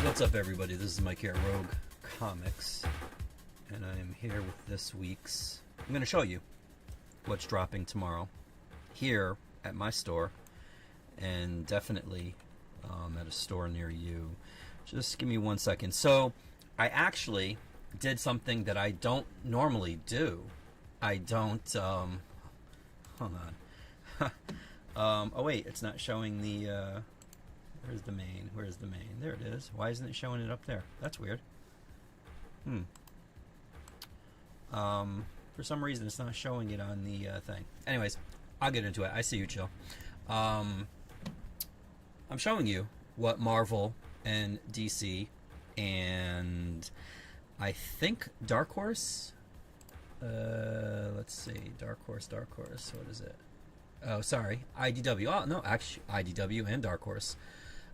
What's up, everybody? This is Mike here, Rogue Comics, and I am here with this week's... I'm going to show you what's dropping tomorrow here at my store, and definitely at a store near you. Just give me 1 second. So, I actually did something that I don't normally do. I don't, hold on. Oh wait, it's not showing the, where's the main? Where's the main? There it is. Why isn't it showing it up there? That's weird. For some reason it's not showing it on the thing. Anyways, I'll get into it. I see you, chill. I'm showing you what Marvel and DC and I think Dark Horse. Let's see, Dark Horse. What is it? Oh, sorry, IDW. Oh no, actually, IDW and Dark Horse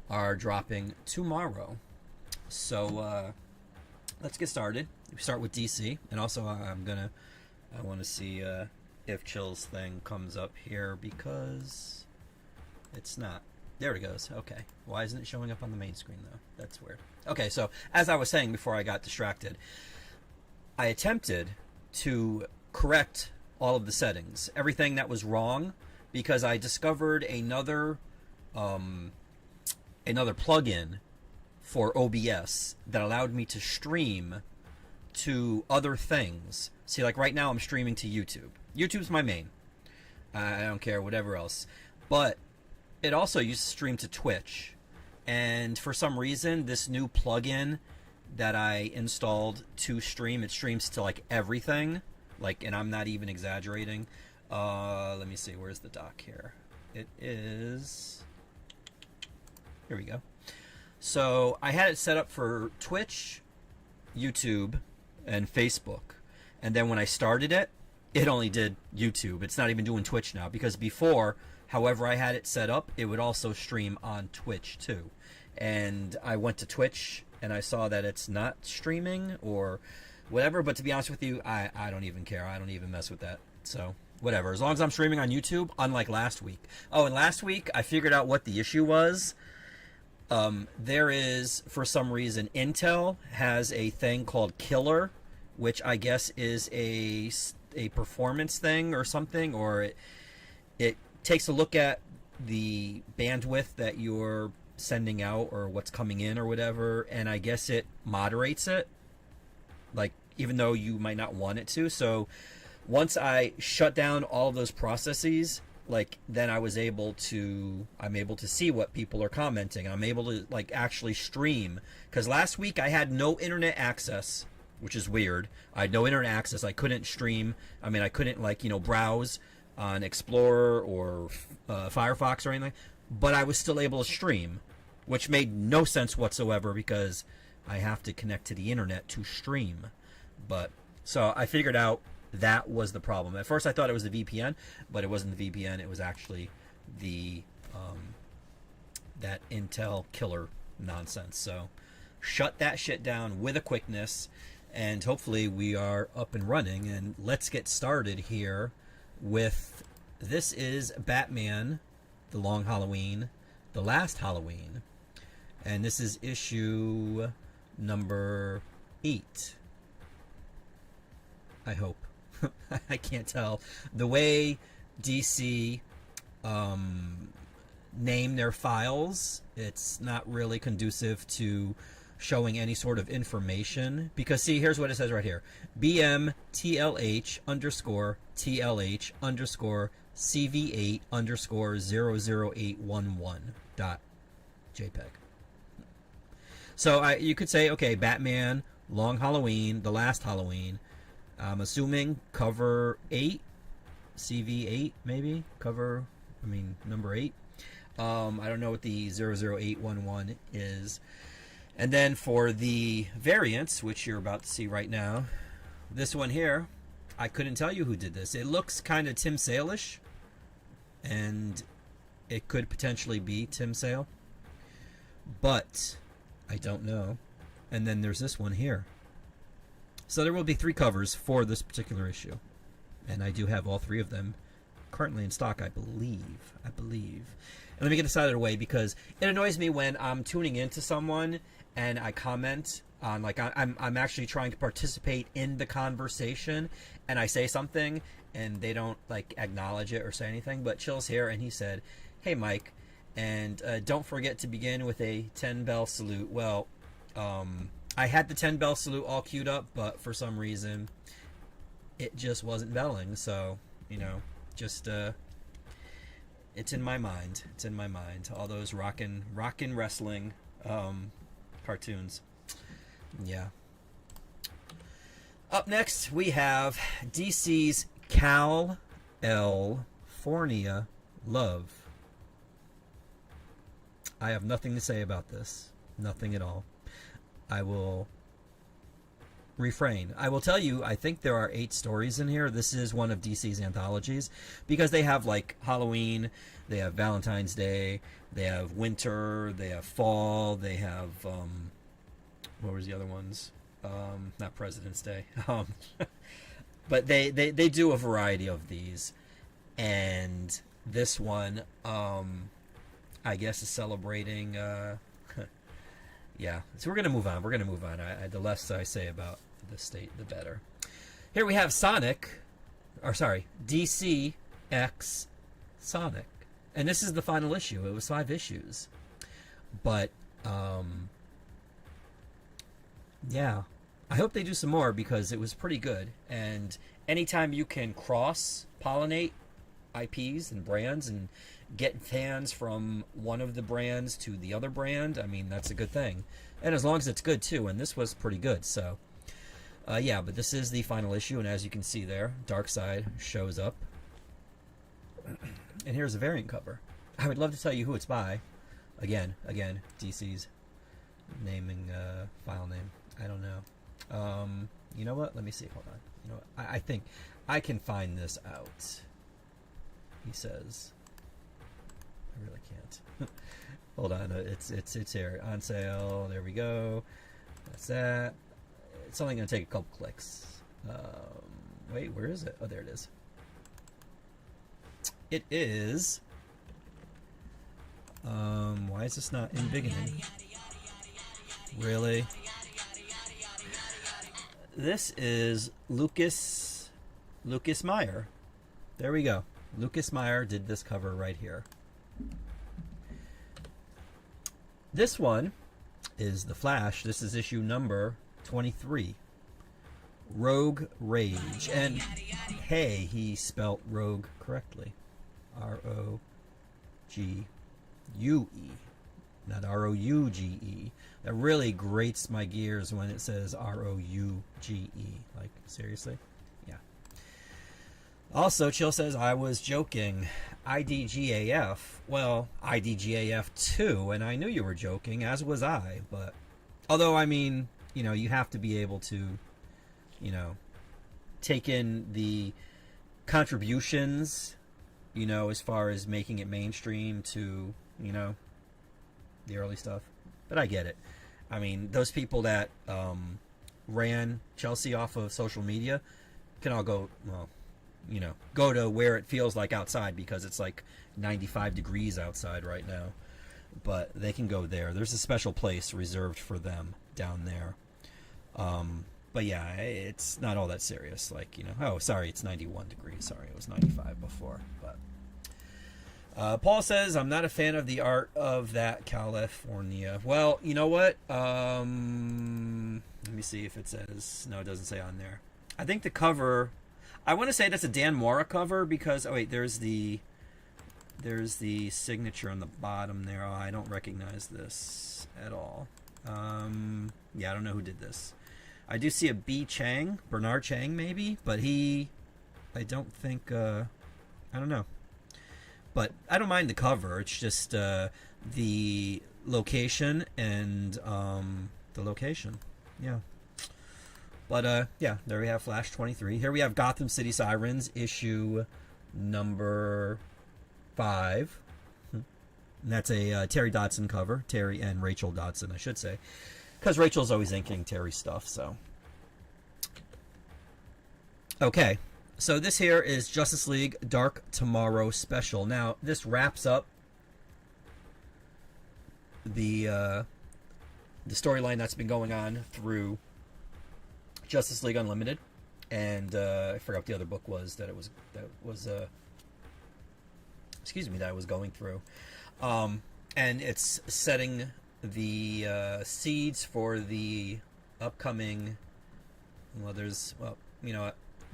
are dropping tomorrow. So let's get started. We start with DC, and also I want to see if Chill's thing comes up here because it's not. There it goes. Okay. Why isn't it showing up on the main screen though? That's weird. Okay, so as I was saying before I got distracted, I attempted to correct all of the settings, everything that was wrong, because I discovered another plugin for OBS that allowed me to stream to other things. See, like right now I'm streaming to YouTube. YouTube's my main. I don't care whatever else. But it also used to stream to Twitch. And for some reason, this new plugin that I installed to stream, it streams to like everything. Like, and I'm not even exaggerating. Let me see, where's the dock here? It is... Here we go. So I had it set up for Twitch, YouTube, and Facebook. And then when I started it, it only did YouTube. It's not even doing Twitch now, because before, however I had it set up, it would also stream on Twitch too. And I went to Twitch and I saw that it's not streaming or whatever, but to be honest with you, I don't even care. I don't even mess with that. So whatever, as long as I'm streaming on YouTube, unlike last week. Oh, and last week I figured out what the issue was. There is, for some reason, Intel has a thing called Killer, which I guess is a performance thing or something, or it takes a look at the bandwidth that you're sending out or what's coming in or whatever, and I guess it moderates it, like, even though you might not want it to. So once I shut down all of those processes, like, then I'm able to see what people are commenting. I'm able to, like, actually stream, because last week I had no internet access, which is weird. I had no internet access. I couldn't stream. I mean, I couldn't, like, browse on Explorer or Firefox or anything, but I was still able to stream, which made no sense whatsoever because I have to connect to the internet to stream. But so I figured out that was the problem. At first I thought it was the VPN, but it wasn't the VPN. It was actually the that Intel Killer nonsense. So shut that shit down with a quickness, and hopefully we are up and running. And let's get started here with, this is Batman, The Long Halloween, The Last Halloween, and this is issue number 8. I hope. I can't tell. The way DC name their files, it's not really conducive to showing any sort of information, because see, here's what it says right here: BM/TLH_TLH_CV8_00811.jpg. So you could say, okay, Batman, Long Halloween, The Last Halloween. I'm assuming cover 8, CV8 maybe, number 8. I don't know what the 00811 is. And then for the variants, which you're about to see right now, this one here, I couldn't tell you who did this. It looks kind of Tim Sale-ish, and it could potentially be Tim Sale, but I don't know. And then there's this one here. So there will be 3 covers for this particular issue, and I do have all 3 of them currently in stock, I believe. And let me get this out of the way, because it annoys me when I'm tuning into someone and I comment on, like, I'm actually trying to participate in the conversation, and I say something and they don't like acknowledge it or say anything, but Chill's here and he said, "Hey Mike, and don't forget to begin with a 10-bell salute." Well, I had the 10-bell salute all queued up, but for some reason it just wasn't belling, so just it's in my mind. It's in my mind. All those rockin' wrestling cartoons. Yeah. Up next, we have DC's California Love. I have nothing to say about this. Nothing at all. I will refrain. I will tell you, I think there are 8 stories in here. This is one of DC's anthologies because they have like Halloween, they have Valentine's Day, they have winter, they have fall, they have what was the other ones? Not President's Day. But they do a variety of these, and this one I guess is celebrating yeah, so we're gonna move on. The less I say about the state, the better. Here we have DC X Sonic, and this is the final issue. It was 5 issues, but yeah, I hope they do some more because it was pretty good. And anytime you can cross pollinate IPs and brands and get fans from one of the brands to the other brand, I mean, that's a good thing. And as long as it's good too, and this was pretty good. So yeah, but this is the final issue, and as you can see there, Darkseid shows up. And here's a variant cover. I would love to tell you who it's by. Again, DC's naming file name. I don't know. You know what? Let me see. Hold on. You know what? I think I can find this out. He says. I really can't. Hold on. It's here. On sale. There we go. That's that. It's only going to take a couple clicks. Wait, where is it? Oh, there it is. It is. Why is this not in beginning? Really? This is Lucas Meyer. There we go. Lucas Meyer did this cover right here. This one is The Flash. This is issue number 23. Rogue Rage. And hey, he spelt rogue correctly. R-O-G-U-E. Not R-O-U-G-E. That really grates my gears when it says R-O-U-G-E. Like, seriously? Yeah. Also, Chill says, I was joking. IDGAF. Well, IDGAF too, and I knew you were joking, as was I. But, although, I mean, you have to be able to, take in the contributions, as far as making it mainstream to, the early stuff. But I get it. I mean, those people that ran Chelsea off of social media can all go, well, go to where it feels like outside, because it's like 95 degrees outside right now. But they can go there. There's a special place reserved for them down there. But yeah, it's not all that serious. Like, oh, sorry, it's 91 degrees. Sorry, it was 95 before. But Paul says, I'm not a fan of the art of that California. Well, you know what? Let me see if it says. No, it doesn't say on there. I think the cover, I want to say that's a Dan Mora cover because, oh wait, there's the signature on the bottom there. Oh, I don't recognize this at all. Yeah, I don't know who did this. I do see a B. Chang, Bernard Chang maybe, but I don't think, I don't know. But I don't mind the cover. It's just the location and the location. Yeah. But yeah, there we have Flash 23. Here we have Gotham City Sirens issue number 5. And that's a Terry Dodson cover. Terry and Rachel Dodson, I should say. Because Rachel's always inking Terry's stuff, so. Okay. So this here is Justice League Dark Tomorrow Special. Now, this wraps up the the storyline that's been going on through Justice League Unlimited, and I forgot what the other book was that I was going through, and it's setting the seeds for the upcoming.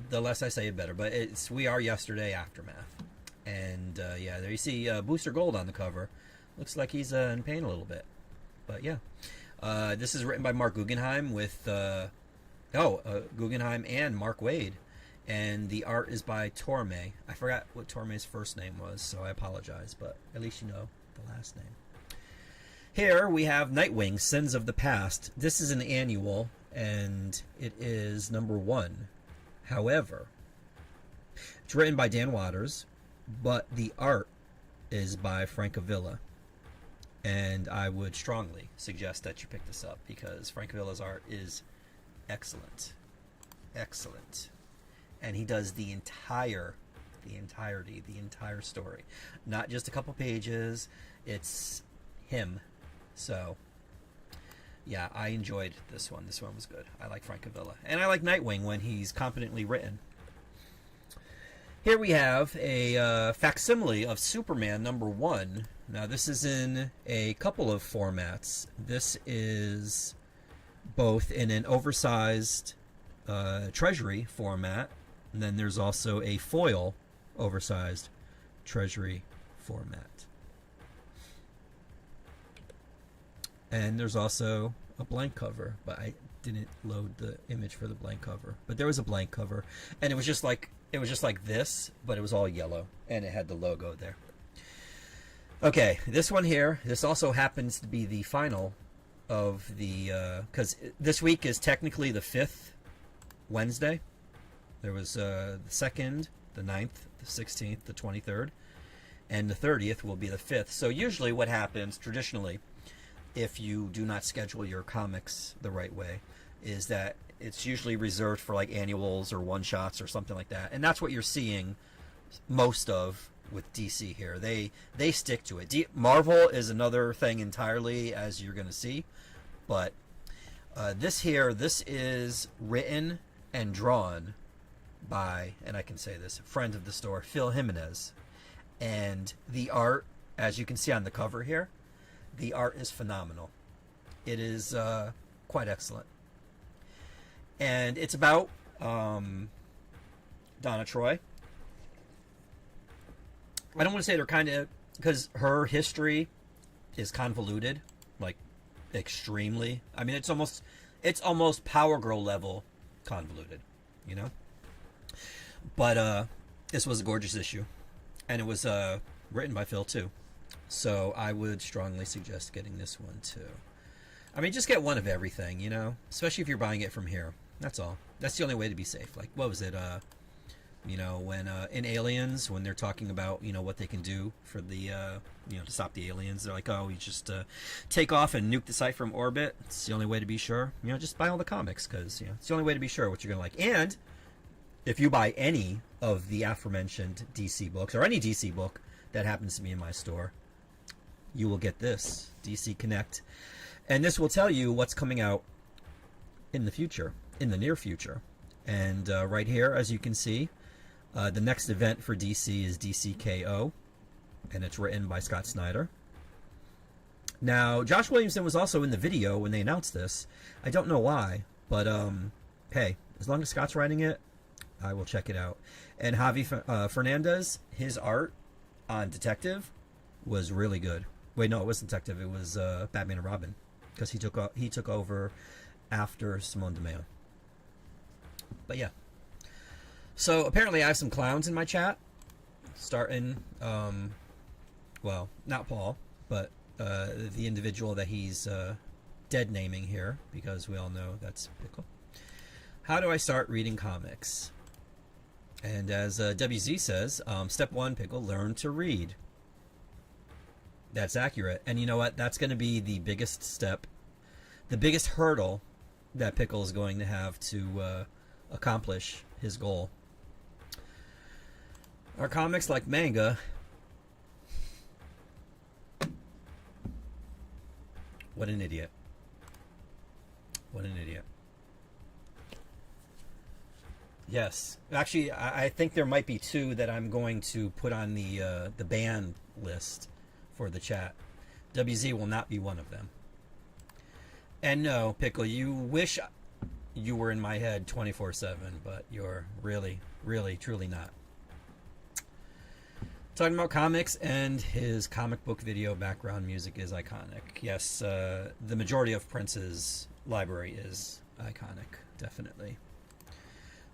The less I say it better, but it's We Are Yesterday Aftermath, and there you see Booster Gold on the cover. Looks like he's in pain a little bit, but yeah. This is written by Mark Guggenheim with Guggenheim and Mark Waid, and the art is by Torme. I forgot what Torme's first name was, so I apologize, but at least you know the last name. Here we have Nightwing, Sins of the Past. This is an annual, and it is number 1. However, it's written by Dan Waters, but the art is by Frank Avila. And I would strongly suggest that you pick this up because Frank Avila's art is excellent. Excellent. And he does the entire story. Not just a couple pages. It's him. So, yeah, I enjoyed this one. This one was good. I like Frank Avila. And I like Nightwing when he's competently written. Here we have a facsimile of Superman number 1. Now, this is in a couple of formats. This is both in an oversized Treasury format, and then there's also a foil oversized Treasury format. And there's also a blank cover, but I didn't load the image for the blank cover. But there was a blank cover, and it was just like this, but it was all yellow, and it had the logo there. Okay, this one here, this also happens to be the final of the, because this week is technically the 5th Wednesday. There was the 2nd, the 9th, the 16th, the 23rd, and the 30th will be the 5th. So usually what happens, traditionally, if you do not schedule your comics the right way, is that it's usually reserved for like annuals or one-shots or something like that. And that's what you're seeing most of with DC here. They stick to it. Marvel is another thing entirely, as you're going to see. But this is written and drawn by, and I can say this, a friend of the store, Phil Jimenez. And the art, as you can see on the cover here, the art is phenomenal. It is quite excellent. And it's about Donna Troy. I don't want to say they're kind of, because her history is convoluted, like extremely. I mean, it's almost Power Girl level convoluted, you know. But this was a gorgeous issue, and it was written by Phil too. So I would strongly suggest getting this one too. I mean, just get one of everything, you know, especially if you're buying it from here. That's all. That's the only way to be safe. Like, what was it? You know, when in Aliens, when they're talking about, you know, what they can do for the, you know, to stop the aliens, they're like, oh, you just take off and nuke the site from orbit. It's the only way to be sure. You know, just buy all the comics because, you know, it's the only way to be sure what you're going to like. And if you buy any of the aforementioned DC books or any DC book that happens to be in my store, you will get this, DC Connect. And this will tell you what's coming out in the future, in the near future. And right here, as you can see, the next event for DC is DCKO, and it's written by Scott Snyder. Now, Josh Williamson was also in the video when they announced this. I don't know why, but hey, as long as Scott's writing it, I will check it out. And Javi Fernandez, his art on Detective was really good. Wait, no, it wasn't Detective. It was Batman and Robin, because he took over after Simone DeMeo. But yeah. So apparently I have some clowns in my chat. Starting, well, not Paul, but the individual that he's dead naming here, because we all know that's Pickle. How do I start reading comics? And as WZ says, step 1, Pickle, learn to read. That's accurate. And you know what? That's going to be the biggest step, the biggest hurdle that Pickle is going to have to accomplish his goal. Are comics like manga? What an idiot. What an idiot. Yes, actually, I think there might be two that I'm going to put on the ban list for the chat. WZ will not be one of them. And no, Pickle, you wish you were in my head 24/7, but you're really, really, truly not. Talking about comics, and his comic book video background music is iconic. Yes, the majority of Prince's library is iconic, definitely.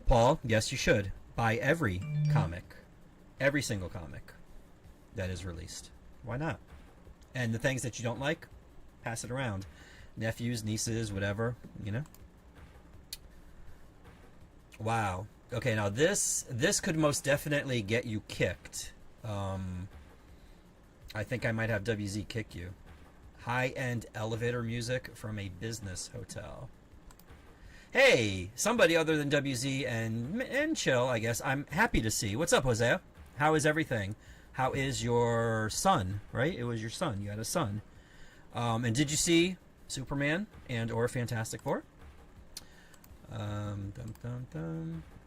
Paul, yes, you should buy every comic, every single comic that is released. Why not? And the things that you don't like, pass it around. Nephews, nieces, whatever, you know. Wow. Okay, now this could most definitely get you kicked. I think I might have WZ kick you. High-end elevator music from a business hotel. Hey, somebody other than WZ and Chill, I guess. I'm happy to see. What's up, Hosea? How is everything? How is your son, right? It was your son. You had a son. And did you see Superman and or Fantastic Four?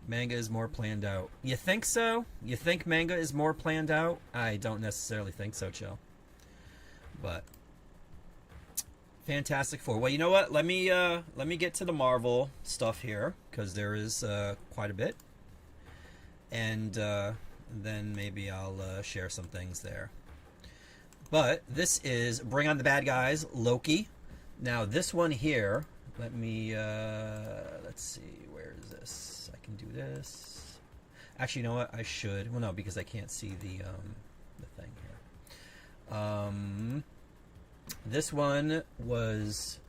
Manga is more planned out. You think so? You think manga is more planned out? I don't necessarily think so, Chill. But Fantastic Four. Well, you know what? Let me get to the Marvel stuff here, because there is quite a bit, and then maybe I'll share some things there. But this is Bring on the Bad Guys, Loki. Now this one here, let me let's see, where is this? I can do this. Actually, you know what? I should. Well, no, because I can't see the thing here. This one was,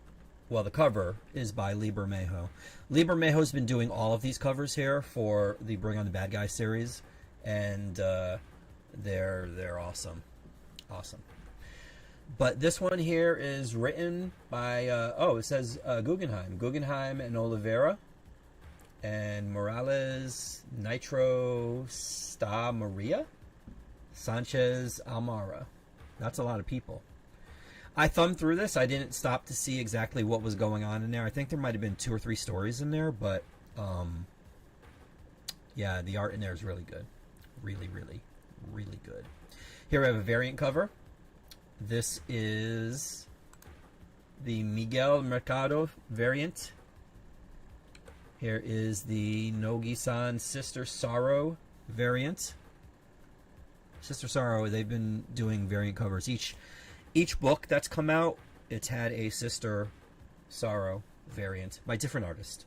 well, the cover is by Lee Bermejo. Lee Bermejo's been doing all of these covers here for the Bring on the Bad Guys series, and they're awesome, awesome. But this one here is written by it says Guggenheim and Oliveira, and Morales, Nitro, Sta Maria, Sanchez Almara. That's a lot of people. I thumbed through this. I didn't stop to see exactly what was going on in there. I think there might have been 2 or 3 stories in there, but yeah, the art in there is really good. Really, really, really good. Here I have a variant cover. This is the Miguel Mercado variant. Here is the Nogi-san Sister Sorrow variant. Sister Sorrow, they've been doing variant covers. Each book that's come out, it's had a Sister Sorrow variant by different artists.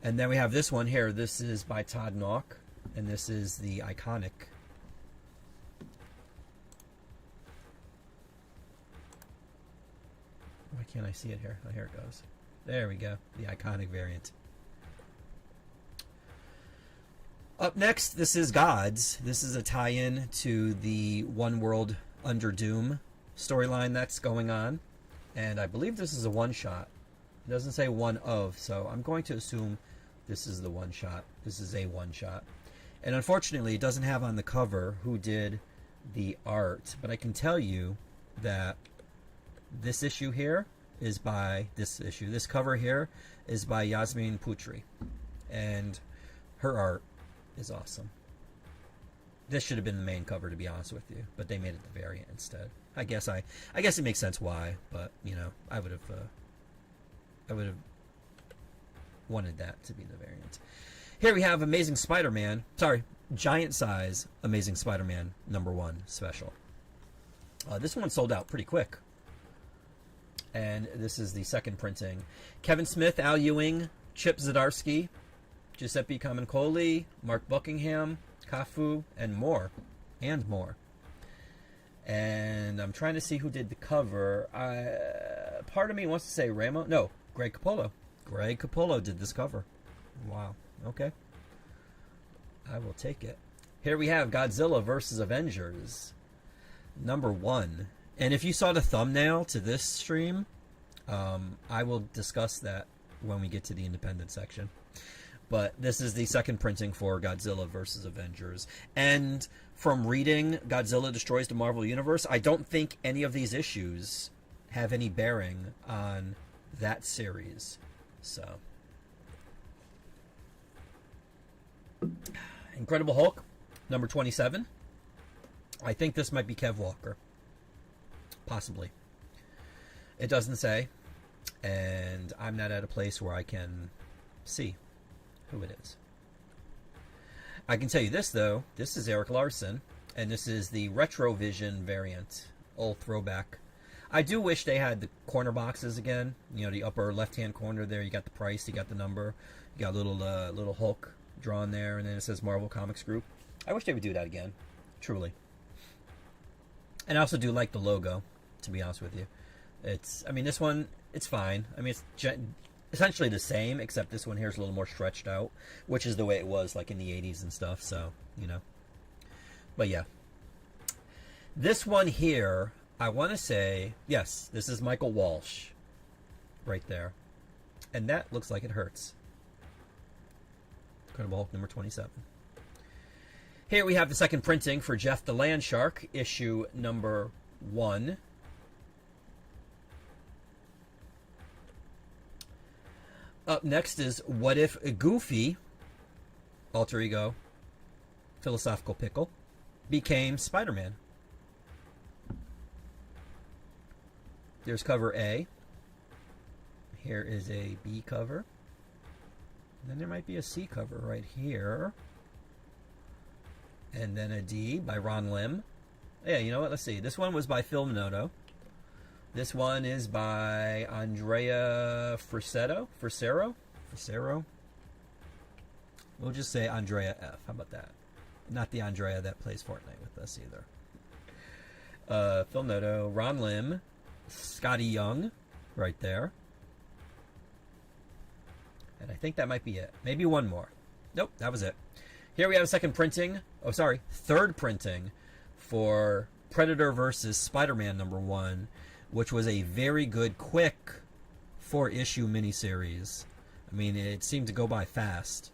And then we have this one here. This is by Todd Nauck, and this is the iconic. Why can't I see it here? Oh, here it goes. There we go. The iconic variant. Up next, this is Gods. This is a tie-in to the One World Under Doom storyline that's going on. And I believe this is a one-shot. It doesn't say one of, so I'm going to assume this is the one-shot. This is a one-shot. And unfortunately, it doesn't have on the cover who did the art. But I can tell you that this issue here is by this cover here is by Yasmin Putri, and her art is awesome. This should have been the main cover, to be honest with you, but they made it the variant instead. I guess it makes sense why, but you know, I would have wanted that to be the variant. Here we have Amazing Spider-Man, Giant Size Amazing Spider-Man #1 special. This one sold out pretty quick. And this is the second printing. Kevin Smith, Al Ewing, Chip Zdarsky, Giuseppe Camuncoli, Mark Buckingham, Cafu, and more. And I'm trying to see who did the cover. Part of me wants to say Greg Capullo. Greg Capullo did this cover. Wow. Okay. I will take it. Here we have Godzilla vs. Avengers #1. And if you saw the thumbnail to this stream, I will discuss that when we get to the independent section. But this is the second printing for Godzilla vs. Avengers. And from reading Godzilla Destroys the Marvel Universe, I don't think any of these issues have any bearing on that series. So, Incredible Hulk, number 27. I think this might be Kev Walker. Possibly. It doesn't say, and I'm not at a place where I can see who it is. I can tell you this, though. This is Eric Larson, and this is the Retrovision variant. Old throwback. I do wish they had the corner boxes again. You know, the upper left-hand corner there, you got the price, you got the number, you got a little Hulk drawn there, and then it says Marvel Comics Group. I wish they would do that again, truly. And I also do like the logo, to be honest with you. I mean, this one, it's fine. I mean, it's essentially the same, except this one here is a little more stretched out, which is the way it was, like, in the 80s and stuff, so, you know. But, yeah. This one here, I want to say, yes, this is Michael Walsh, right there. And that looks like it hurts. Incredible Hulk, number 27. Here we have the second printing for Jeff the Landshark, issue number 1. Up next is What If Goofy, alter ego, philosophical pickle, became Spider-Man. There's cover A. Here is a B cover. And then there might be a C cover right here. And then a D by Ron Lim. Yeah, you know what? Let's see. This one was by Phil Noto. This one is by Andrea Fricero. We'll just say Andrea F. How about that? Not the Andrea that plays Fortnite with us either. Phil Noto, Ron Lim, Scotty Young, right there. And I think that might be it. Maybe one more. Nope, that was it. Here we have a third printing for Predator vs. Spider-Man number 1, which was a very good, quick 4-issue miniseries. I mean, it seemed to go by fast.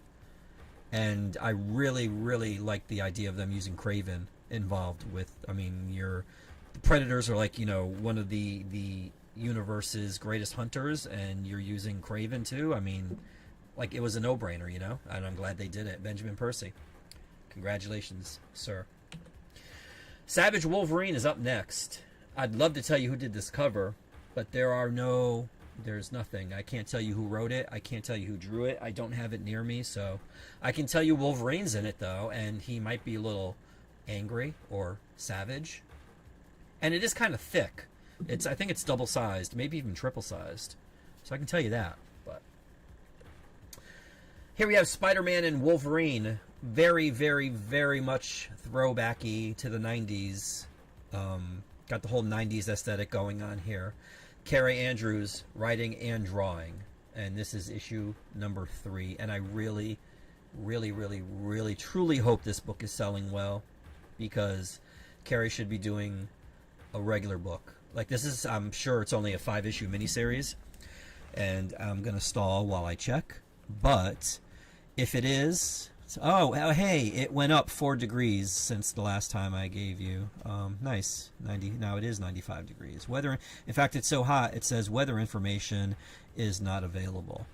And I really, really liked the idea of them using Kraven involved with, I mean, the Predators are like, you know, one of the universe's greatest hunters, and you're using Kraven too. I mean, like, it was a no-brainer, you know? And I'm glad they did it. Benjamin Percy. Congratulations, sir. Savage Wolverine is up next. I'd love to tell you who did this cover, but there's nothing. I can't tell you who wrote it. I can't tell you who drew it. I don't have it near me, so I can tell you Wolverine's in it, though, and he might be a little angry or savage. And it is kind of thick. I think it's double-sized, maybe even triple-sized. So I can tell you that. But here we have Spider-Man and Wolverine. Very, very, very much throwbacky to the 90s. Got the whole 90s aesthetic going on here. Carrie Andrews writing and drawing. And this is issue number 3. And I really, really, really, really, truly hope this book is selling well, because Carrie should be doing a regular book. Like, this is, I'm sure it's only a 5-issue miniseries, and I'm going to stall while I check. But if it is... hey, it went up 4 degrees since the last time I gave you. Nice. 90. Now it is 95 degrees. Weather. In fact, it's so hot, it says weather information is not available.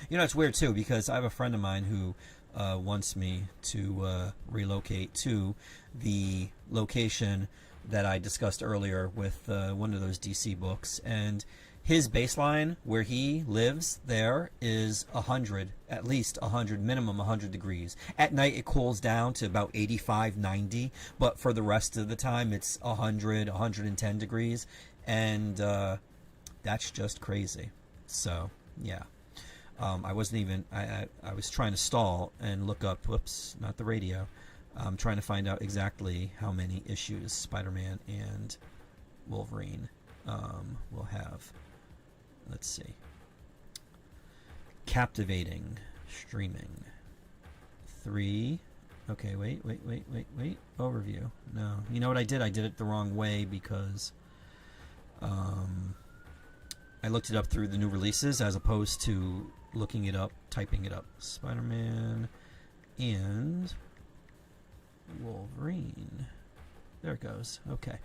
You know, it's weird, too, because I have a friend of mine who wants me to relocate to the location that I discussed earlier with one of those DC books, and his baseline where he lives there is 100, at least 100, minimum 100 degrees. At night it cools down to about 85, 90, but for the rest of the time it's 100, 110 degrees, and that's just crazy. So yeah, I wasn't even, I was trying to stall and look up, whoops, not the radio. I'm trying to find out exactly how many issues Spider-Man and Wolverine will have. Let's see. Captivating streaming. 3. Okay, wait. Overview. No. You know what I did? I did it the wrong way because I looked it up through the new releases as opposed to looking it up, typing it up. Spider-Man and Wolverine. There it goes. Okay.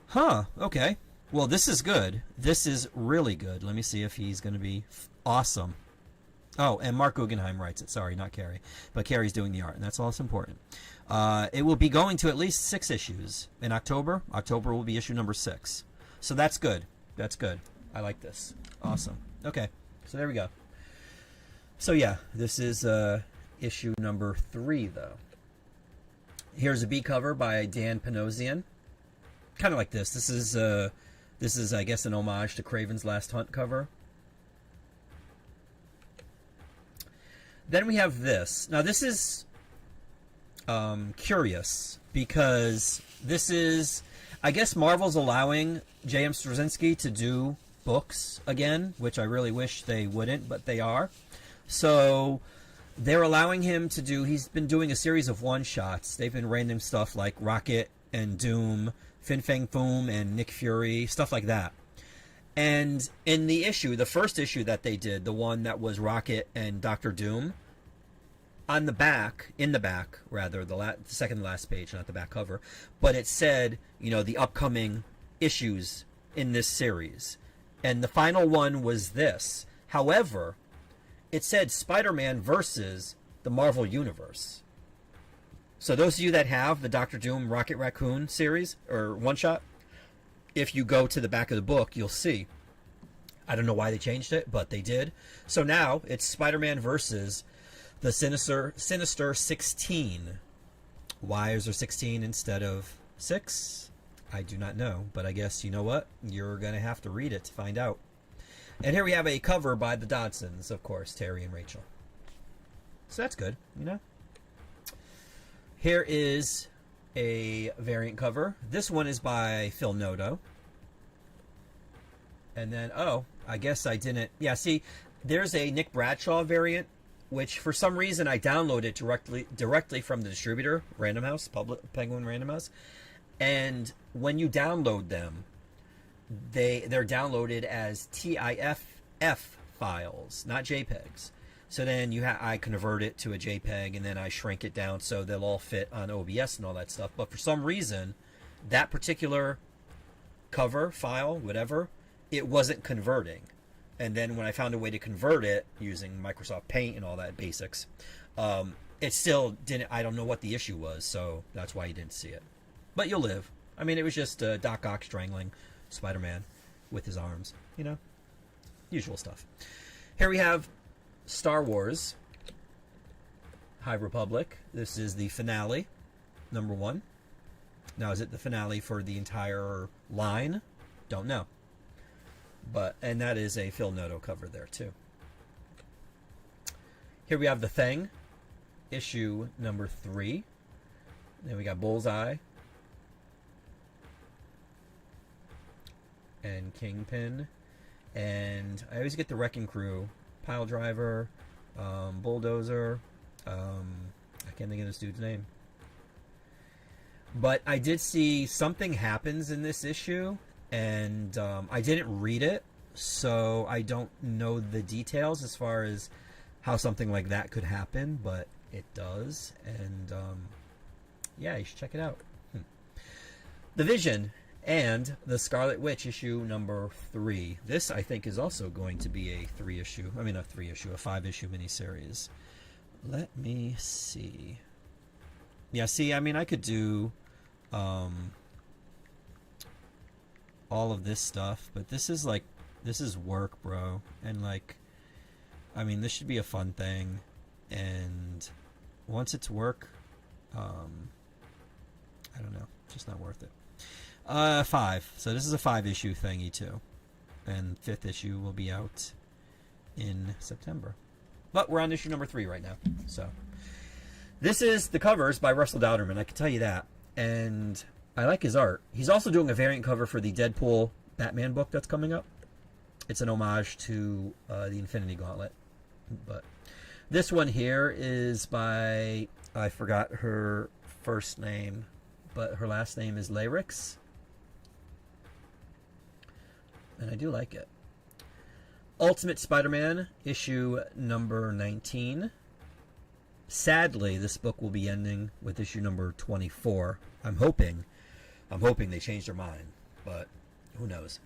Huh. Okay. Well, this is good. This is really good. Let me see if he's going to be awesome. Oh, and Mark Guggenheim writes it. Sorry, not Carrie. But Carrie's doing the art, and that's all that's important. It will be going to at least 6 issues in October. October will be issue number 6. So that's good. That's good. I like this. Awesome. Okay, so there we go. So yeah, this is issue number 3, though. Here's a B cover by Dan Panosian. Kind of like this. This is, I guess, an homage to Craven's Last Hunt cover. Then we have this. Now this is curious because this is, I guess Marvel's allowing J.M. Straczynski to do books again, which I really wish they wouldn't, but they are. So they're allowing him to do, he's been doing a series of one-shots. They've been random stuff like Rocket and Doom, Fin Fang Foom and Nick Fury, stuff like that. And in the issue, the first issue that they did, the one that was Rocket and Dr. Doom, on the back, in the back, rather, the second to last page, not the back cover, but it said, you know, the upcoming issues in this series. And the final one was this. However, it said Spider-Man versus the Marvel Universe. So those of you that have the Dr. Doom Rocket Raccoon series, or one-shot, if you go to the back of the book, you'll see. I don't know why they changed it, but they did. So now it's Spider-Man versus the Sinister 16. Why is there 16 instead of 6? I do not know, but I guess you know what? You're going to have to read it to find out. And here we have a cover by the Dodsons, of course, Terry and Rachel. So that's good, you know? Here is a variant cover. This one is by Phil Noto. And then, oh, I guess I didn't... Yeah, see, there's a Nick Bradshaw variant, which for some reason I downloaded directly from the distributor, Random House, Penguin Random House. And when you download them, they're downloaded as TIFF files, not JPEGs. So then I convert it to a JPEG, and then I shrink it down so they'll all fit on OBS and all that stuff. But for some reason, that particular cover, file, whatever, it wasn't converting. And then when I found a way to convert it using Microsoft Paint and all that basics, it still didn't. I don't know what the issue was, so that's why you didn't see it. But you'll live. I mean, it was just Doc Ock strangling Spider-Man with his arms. You know, usual stuff. Here we have Star Wars High Republic. This is the finale, number 1. Now, is it the finale for the entire line? Don't know. And that is a Phil Noto cover there, too. Here we have The Thing, issue number 3. Then we got Bullseye and Kingpin. And I always get the Wrecking Crew. Pile Driver, Bulldozer, I can't think of this dude's name. But I did see something happens in this issue, and I didn't read it, so I don't know the details as far as how something like that could happen, but it does, and yeah, you should check it out. The Vision and the Scarlet Witch, issue number 3. This, I think, is also going to be a 5-issue miniseries. Let me see. Yeah, see, I mean, I could do all of this stuff, but this is work, bro. And, like, I mean, this should be a fun thing. And once it's work, I don't know. It's just not worth it. 5. So this is a 5-issue thingy too, and 5th issue will be out in September. But we're on issue number 3 right now. So this is the covers by Russell Dowderman. I can tell you that, and I like his art. He's also doing a variant cover for the Deadpool Batman book that's coming up. It's an homage to the Infinity Gauntlet. But this one here is by, I forgot her first name, but her last name is Lyrix. And I do like it. Ultimate Spider-Man, issue number 19. Sadly, this book will be ending with issue number 24. I'm hoping they change their mind, but Who knows?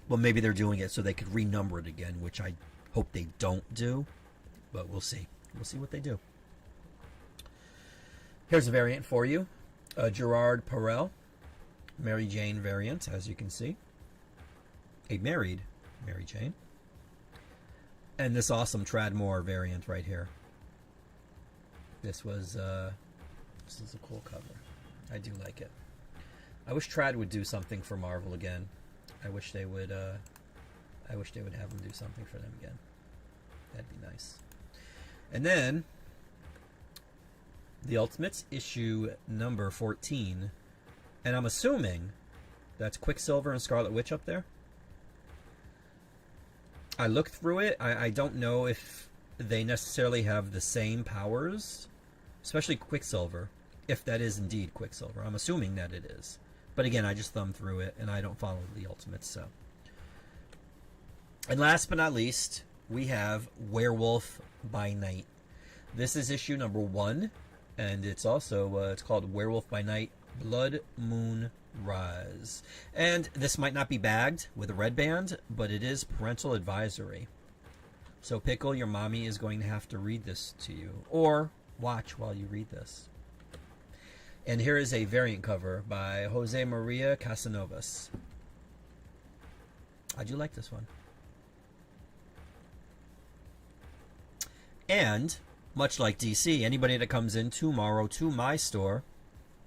Well, maybe they're doing it so they could renumber it again, which I hope they don't do. But we'll see. We'll see what they do. Here's a variant for you. Gerard Perel. Mary Jane variant, as you can see. A married Mary Jane. And this awesome Tradmore variant right here. This is a cool cover. I do like it. I wish Trad would do something for Marvel again. I wish they would have them do something for them again. That'd be nice. And then the Ultimates issue number 14. And I'm assuming that's Quicksilver and Scarlet Witch up there. I looked through it. I don't know if they necessarily have the same powers, especially Quicksilver, if that is indeed Quicksilver. I'm assuming that it is. But again, I just thumbed through it, and I don't follow the Ultimates, so. And last but not least, we have Werewolf by Night. This is issue number 1, and it's also, it's called Werewolf by Night, Blood Moon Rise. And this might not be bagged with a red band, but it is parental advisory. So Pickle, your mommy is going to have to read this to you, or watch while you read this. And here is a variant cover by Jose Maria Casanovas. I do like this one. And, much like DC, anybody that comes in tomorrow to my store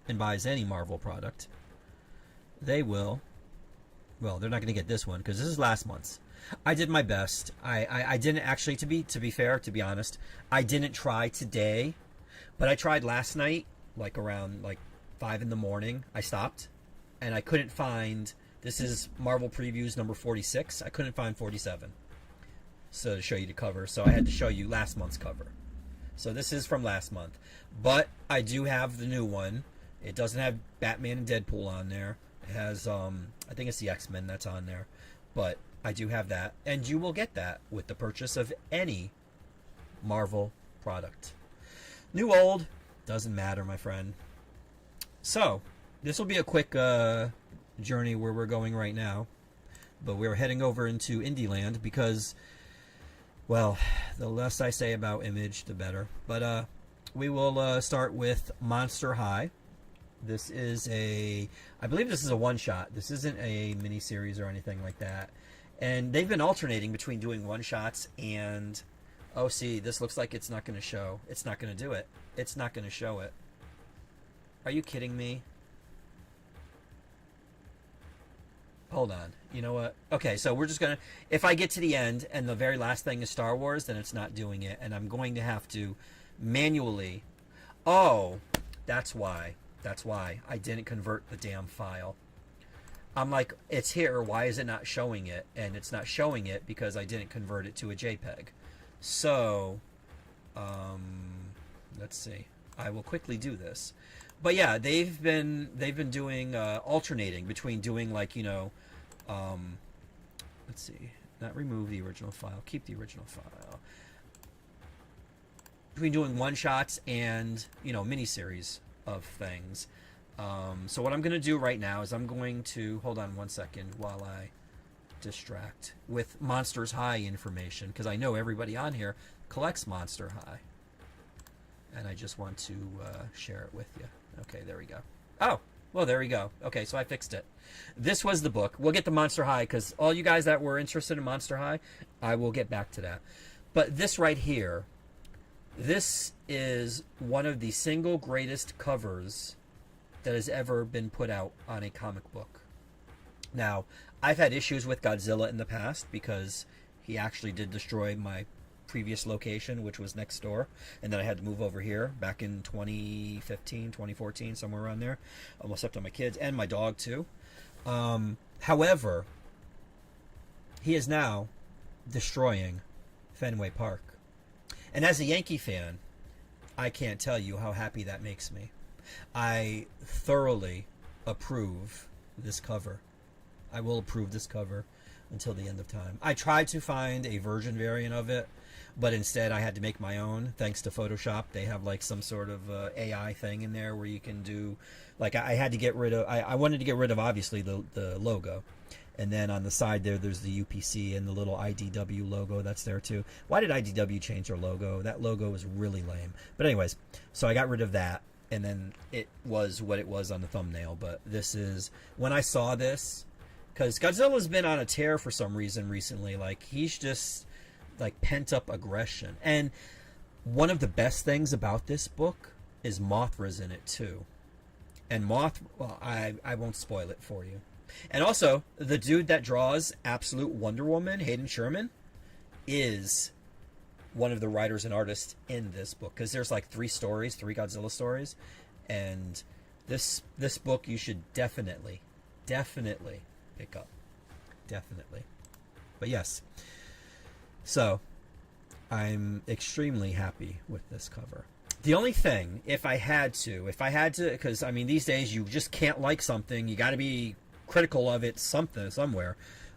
and buys any Marvel product, they will, well, they're not going to get this one because this is last month's. I did my best. I didn't actually, to be fair, to be honest, I didn't try today, but I tried last night, like around 5 in the morning. I stopped, and I couldn't find, this is Marvel Previews number 46. I couldn't find 47. So to show you the cover, so I had to show you last month's cover. So this is from last month, but I do have the new one. It doesn't have Batman and Deadpool on there. It has, I think it's the X-Men that's on there, but I do have that, and you will get that with the purchase of any Marvel product. New, old, doesn't matter, my friend. So, this will be a quick journey where we're going right now, but we're heading over into Indie Land because, well, the less I say about Image, the better. But we will start with Monster High. This is I believe this is a one-shot. This isn't a mini-series or anything like that. And they've been alternating between doing one-shots and, oh, see, this looks like it's not going to show. It's not going to do it. It's not going to show it. Are you kidding me? Hold on. You know what? Okay, so we're just going to, if I get to the end and the very last thing is Star Wars, then it's not doing it. And I'm going to have to manually, oh, that's why. That's why I didn't convert the damn file. I'm like, it's here. Why is it not showing it? And it's not showing it because I didn't convert it to a JPEG. So, let's see. I will quickly do this. But yeah, they've been doing alternating between doing like, you know, let's see, not remove the original file, keep the original file. Between doing one shots and, you know, miniseries of things. So what I'm going to do right now is I'm going to, hold on one second while I distract with Monsters High information, because I know everybody on here collects Monster High. And I just want to share it with you. Okay, there we go. Oh, well, there we go. Okay, so I fixed it. This was the book. We'll get to Monster High, because all you guys that were interested in Monster High, I will get back to that. But this right here, this is one of the single greatest covers that has ever been put out on a comic book. Now, I've had issues with Godzilla in the past because he actually did destroy my previous location, which was next door, and then I had to move over here back in 2015, 2014, somewhere around there. Almost stepped on my kids and my dog too. However, he is now destroying Fenway Park. And as a Yankee fan, I can't tell you how happy that makes me. I thoroughly approve this cover. I will approve this cover until the end of time. I tried to find a version variant of it, but instead I had to make my own thanks to Photoshop. They have like some sort of AI thing in there where you can do, like I had to get rid of, I wanted to get rid of obviously the logo. And then on the side there's the UPC and the little IDW logo that's there too. Why did IDW change their logo? That logo was really lame. But anyways, so I got rid of that, and then it was what it was on the thumbnail. But this is, when I saw this, because Godzilla's been on a tear for some reason recently. Like, he's just like pent up aggression. And one of the best things about this book is Mothra's in it too. And well, I won't spoil it for you. And also, the dude that draws Absolute Wonder Woman, Hayden Sherman, is one of the writers and artists in this book. Because there's like 3 Godzilla stories. And this book you should definitely pick up. Definitely. But yes. So, I'm extremely happy with this cover. The only thing, if I had to, because I mean, these days you just can't like something. You got to be critical of it somewhere,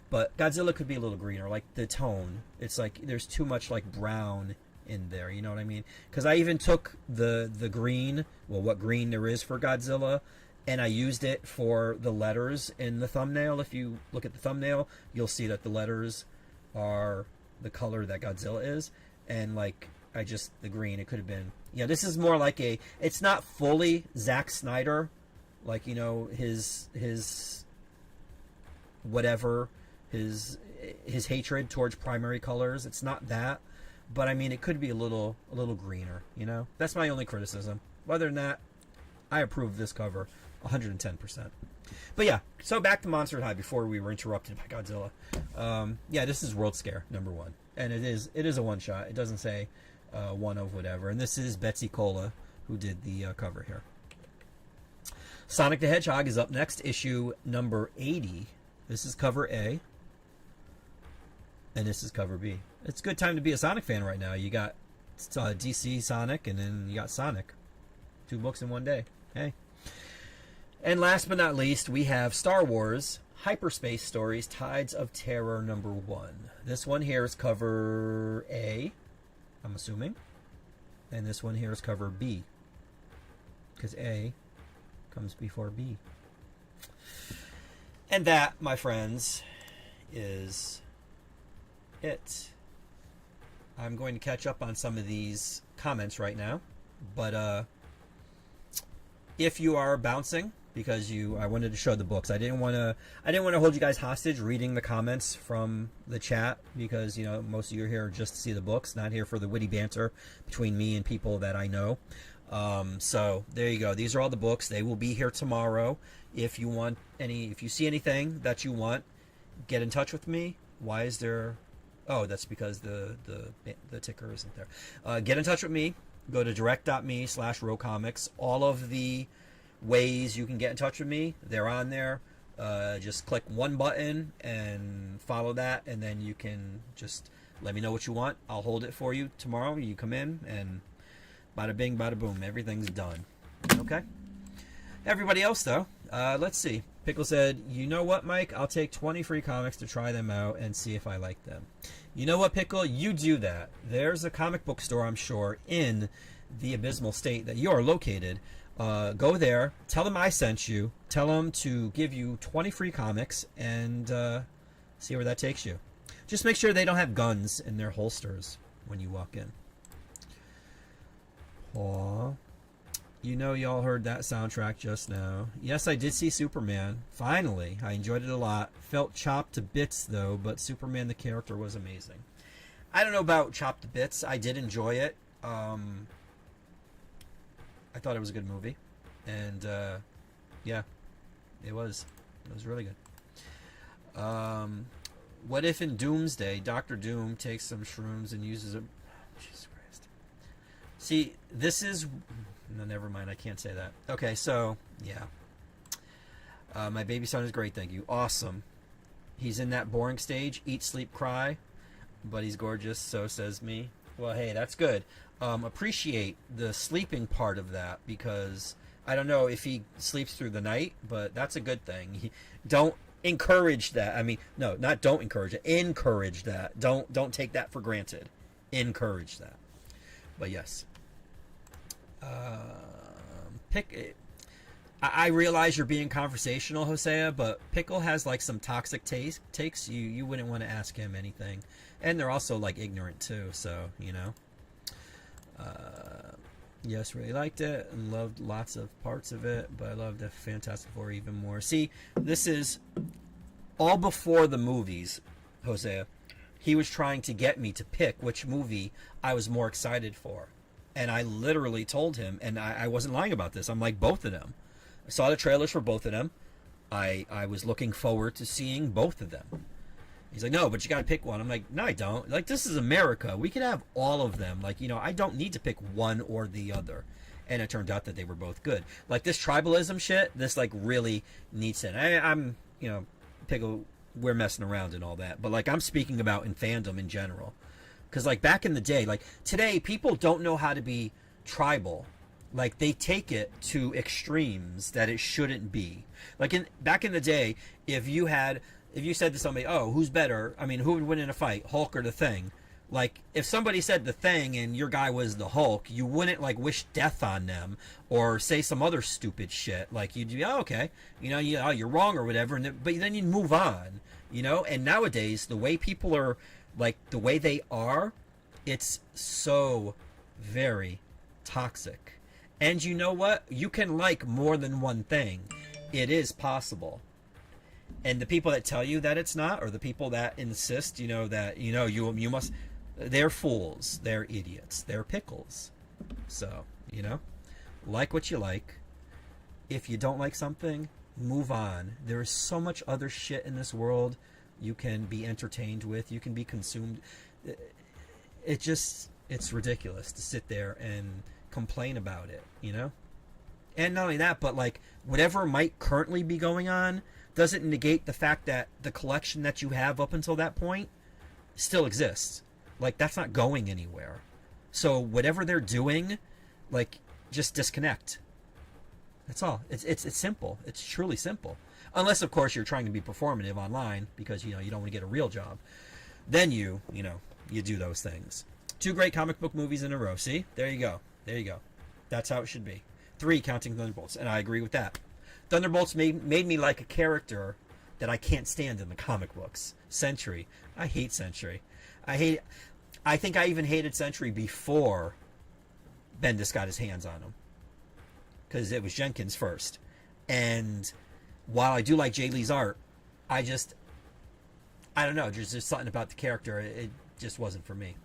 but Godzilla could be a little greener, like the tone. It's like there's too much like brown in there, you know what I mean? Because I even took the green, well, what green there is for Godzilla, and I used it for the letters in the thumbnail. If you look at the thumbnail, you'll see that the letters are the color that Godzilla is, and like the green, it could have been, this is more like it's not fully Zack Snyder, like, you know, his whatever, his hatred towards primary colors. It's not that, but I mean, it could be a little greener, you know? That's my only criticism. Other than that, I approve of this cover 110%. But yeah, so back to Monster High before we were interrupted by Godzilla. This is World Scare #1, and it is a one-shot. It doesn't say one of whatever, and this is Betsy Cola who did the cover here. Sonic the Hedgehog is up next, issue number 80. This is cover A, and this is cover B. It's a good time to be a Sonic fan right now. You got DC Sonic, and then you got Sonic. 2 books in one day. Hey. And last but not least, we have Star Wars Hyperspace Stories Tides of Terror #1. This one here is cover A, I'm assuming. And this one here is cover B, because A comes before B. And that, my friends, is it. I'm going to catch up on some of these comments right now, but if you are bouncing because I wanted to show the books. I didn't want to hold you guys hostage reading the comments from the chat, because most of you are here just to see the books, not here for the witty banter between me and people that I know. So there you go. These are all the books. They will be here tomorrow. If you see anything that you want, get in touch with me. Why is there? Oh, that's because the ticker isn't there. Get in touch with me. Go to direct.me/rowcomics. All of the ways you can get in touch with me, they're on there. Just click one button and follow that, and then you can just let me know what you want. I'll hold it for you tomorrow. You come in and bada bing, bada boom. Everything's done. Okay? Everybody else, though, let's see. Pickle said, you know what, Mike? I'll take 20 free comics to try them out and see if I like them. You know what, Pickle? You do that. There's a comic book store, I'm sure, in the abysmal state that you're located. Go there. Tell them I sent you. Tell them to give you 20 free comics and see where that takes you. Just make sure they don't have guns in their holsters when you walk in. Aw. Y'all heard that soundtrack just now. Yes, I did see Superman. Finally. I enjoyed it a lot. Felt chopped to bits, though, but Superman, the character, was amazing. I don't know about chopped to bits. I did enjoy it. I thought it was a good movie. And, yeah, it was. It was really good. What if in Doomsday, Dr. Doom takes some shrooms and uses them? Jesus Christ. See, this is... No, never mind. I can't say that. Okay, so, yeah. My baby son is great, thank you. Awesome. He's in that boring stage, eat, sleep, cry, but he's gorgeous, so says me. Well, hey, that's good. Appreciate the sleeping part of that, because I don't know if he sleeps through the night, but that's a good thing. Don't encourage that. I mean, no, not don't encourage it. Encourage that. Don't take that for granted. encourage that. But yes, pick. I realize you're being conversational, Hosea, but Pickle has like some toxic takes. You wouldn't want to ask him anything, and they're also like ignorant too. So you know. Yes, really liked it and loved lots of parts of it, but I loved the Fantastic Four even more. See, this is all before the movies, Hosea. He was trying to get me to pick which movie I was more excited for. And I literally told him, and I wasn't lying about this, I'm like, both of them. I saw the trailers for both of them. I was looking forward to seeing both of them. He's like, no, but you got to pick one. I'm like, no, I don't. Like, this is America. We could have all of them. Like, you know, I don't need to pick one or the other. And it turned out that they were both good. Like, this tribalism shit, this, like, really needs it. I'm, you know, Pickle, we're messing around and all that. But, like, I'm speaking about in fandom in general. Because, like, back in the day, like, today, people don't know how to be tribal. Like, they take it to extremes that it shouldn't be. Like, back in the day, if you said to somebody, oh, who's better? I mean, who would win in a fight, Hulk or the Thing? Like, if somebody said the Thing and your guy was the Hulk, you wouldn't, like, wish death on them or say some other stupid shit. Like, you'd be, oh, okay, you know, you're wrong or whatever, but then you'd move on, you know? And nowadays, the way people are, like, the way they are, it's so very toxic. And you know what? You can like more than one thing. It is possible. And the people that tell you that it's not, or the people that insist, you know, that, you know, you must, they're fools. They're idiots. They're pickles. So, you know, like what you like. If you don't like something, move on. There is so much other shit in this world you can be entertained with. You can be consumed. It's ridiculous to sit there and complain about it, you know? And not only that, but like whatever might currently be going on doesn't negate the fact that the collection that you have up until that point still exists. Like, that's not going anywhere. So whatever they're doing, like, just disconnect. That's all. It's simple. It's truly simple. Unless, of course, you're trying to be performative online because, you know, you don't want to get a real job. Then you do those things. 2 great comic book movies in a row. See? There you go. There you go. That's how it should be. 3 counting Thunderbolts, and I agree with that. Thunderbolts made me like a character that I can't stand in the comic books. Sentry. I hate Sentry. I think I even hated Sentry before Bendis got his hands on him. Because it was Jenkins first. And while I do like Jay Lee's art, I don't know, there's just something about the character, it just wasn't for me.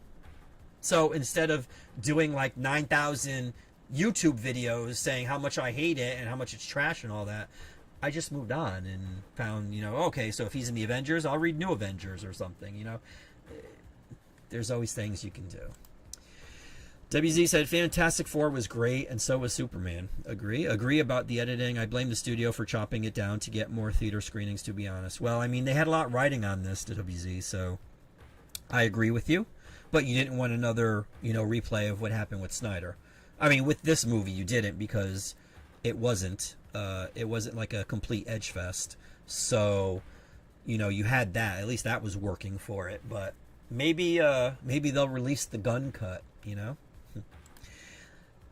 So instead of doing like 9,000 YouTube videos saying how much I hate it and how much it's trash and all that, I just moved on and found, you know, okay, so if he's in the Avengers, I'll read New Avengers or something, you know. There's always things you can do. WZ said Fantastic Four was great and so was Superman. Agree about the editing. I blame the studio for chopping it down to get more theater screenings, to be honest. Well, I mean, they had a lot riding on this to WZ, so I agree with you. But you didn't want another, you know, replay of what happened with Snyder. I mean, with this movie, you didn't because it wasn't like a complete edge fest. So, you know, you had that. At least that was working for it. But maybe they'll release the gun cut, you know?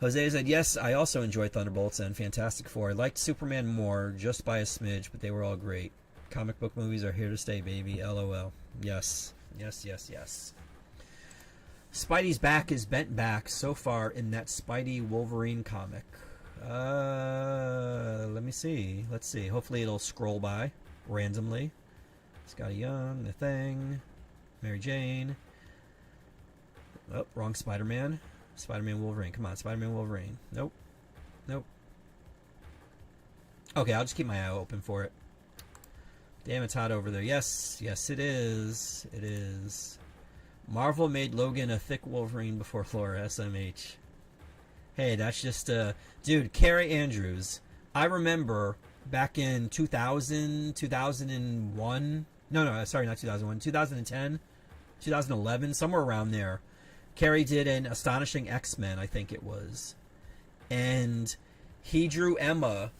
Jose said, yes, I also enjoyed Thunderbolts and Fantastic Four. I liked Superman more, just by a smidge, but they were all great. Comic book movies are here to stay, baby. LOL. Yes. Yes, yes, yes. Spidey's back is bent back so far in that Spidey Wolverine comic. Let me see. Let's see. Hopefully it'll scroll by randomly. Scotty Young, The Thing, Mary Jane. Oh, wrong Spider-Man. Spider-Man Wolverine. Come on, Spider-Man Wolverine. Nope. Nope. Okay, I'll just keep my eye open for it. Damn, it's hot over there. Yes, yes, it is. It is. Marvel made Logan a thick Wolverine before Flora, SMH. Hey, that's just, dude, Carrie Andrews. I remember back in 2000, 2001. No, sorry, not 2001. 2010, 2011, somewhere around there. Carrie did an Astonishing X-Men, I think it was. And he drew Emma.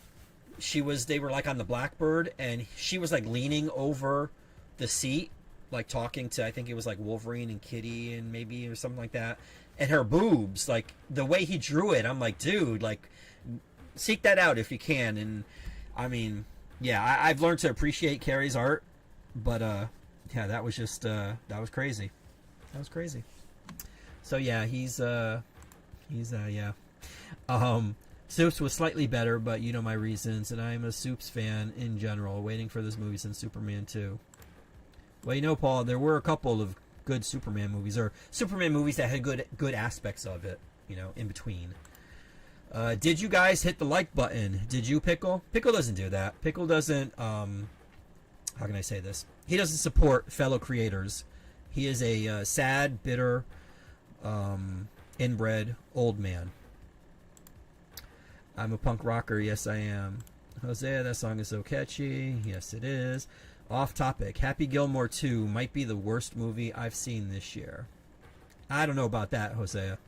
They were like on the Blackbird, and she was like leaning over the seat. like talking to, I think it was like Wolverine and Kitty and maybe or something like that, and her boobs, like the way he drew it, I'm like, dude, like seek that out if you can. And I mean, yeah, I've learned to appreciate Carrie's art, but yeah, that was just that was crazy. That was crazy. So yeah, he's yeah. Soups was slightly better, but you know my reasons, and I am a Soups fan in general, waiting for this movie since Superman 2. Well, you know, Paul, there were a couple of good Superman movies, or Superman movies that had good aspects of it, you know, in between. Did you guys hit the like button? Did you, Pickle? Pickle doesn't do that. Pickle doesn't, how can I say this? He doesn't support fellow creators. He is a sad, bitter, inbred old man. I'm a punk rocker. Yes, I am. Hosea, that song is so catchy. Yes, it is. Off topic. Happy Gilmore 2 might be the worst movie I've seen this year. I don't know about that, Hosea.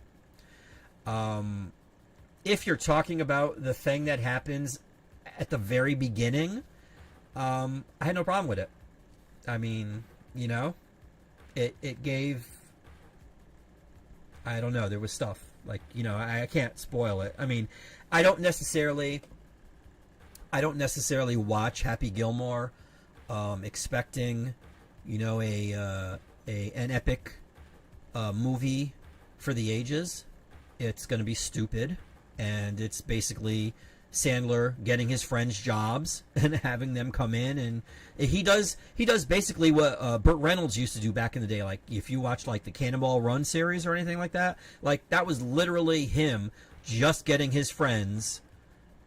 If you're talking about the thing that happens at the very beginning, I had no problem with it. I mean, you know, it gave, I don't know, there was stuff. Like, you know, I can't spoil it. I mean, I don't necessarily watch Happy Gilmore expecting, you know, an epic movie for the ages. It's going to be stupid, and it's basically Sandler getting his friends jobs and having them come in, and he does basically what Burt Reynolds used to do back in the day. Like if you watch like the Cannonball Run series or anything like that was literally him just getting his friends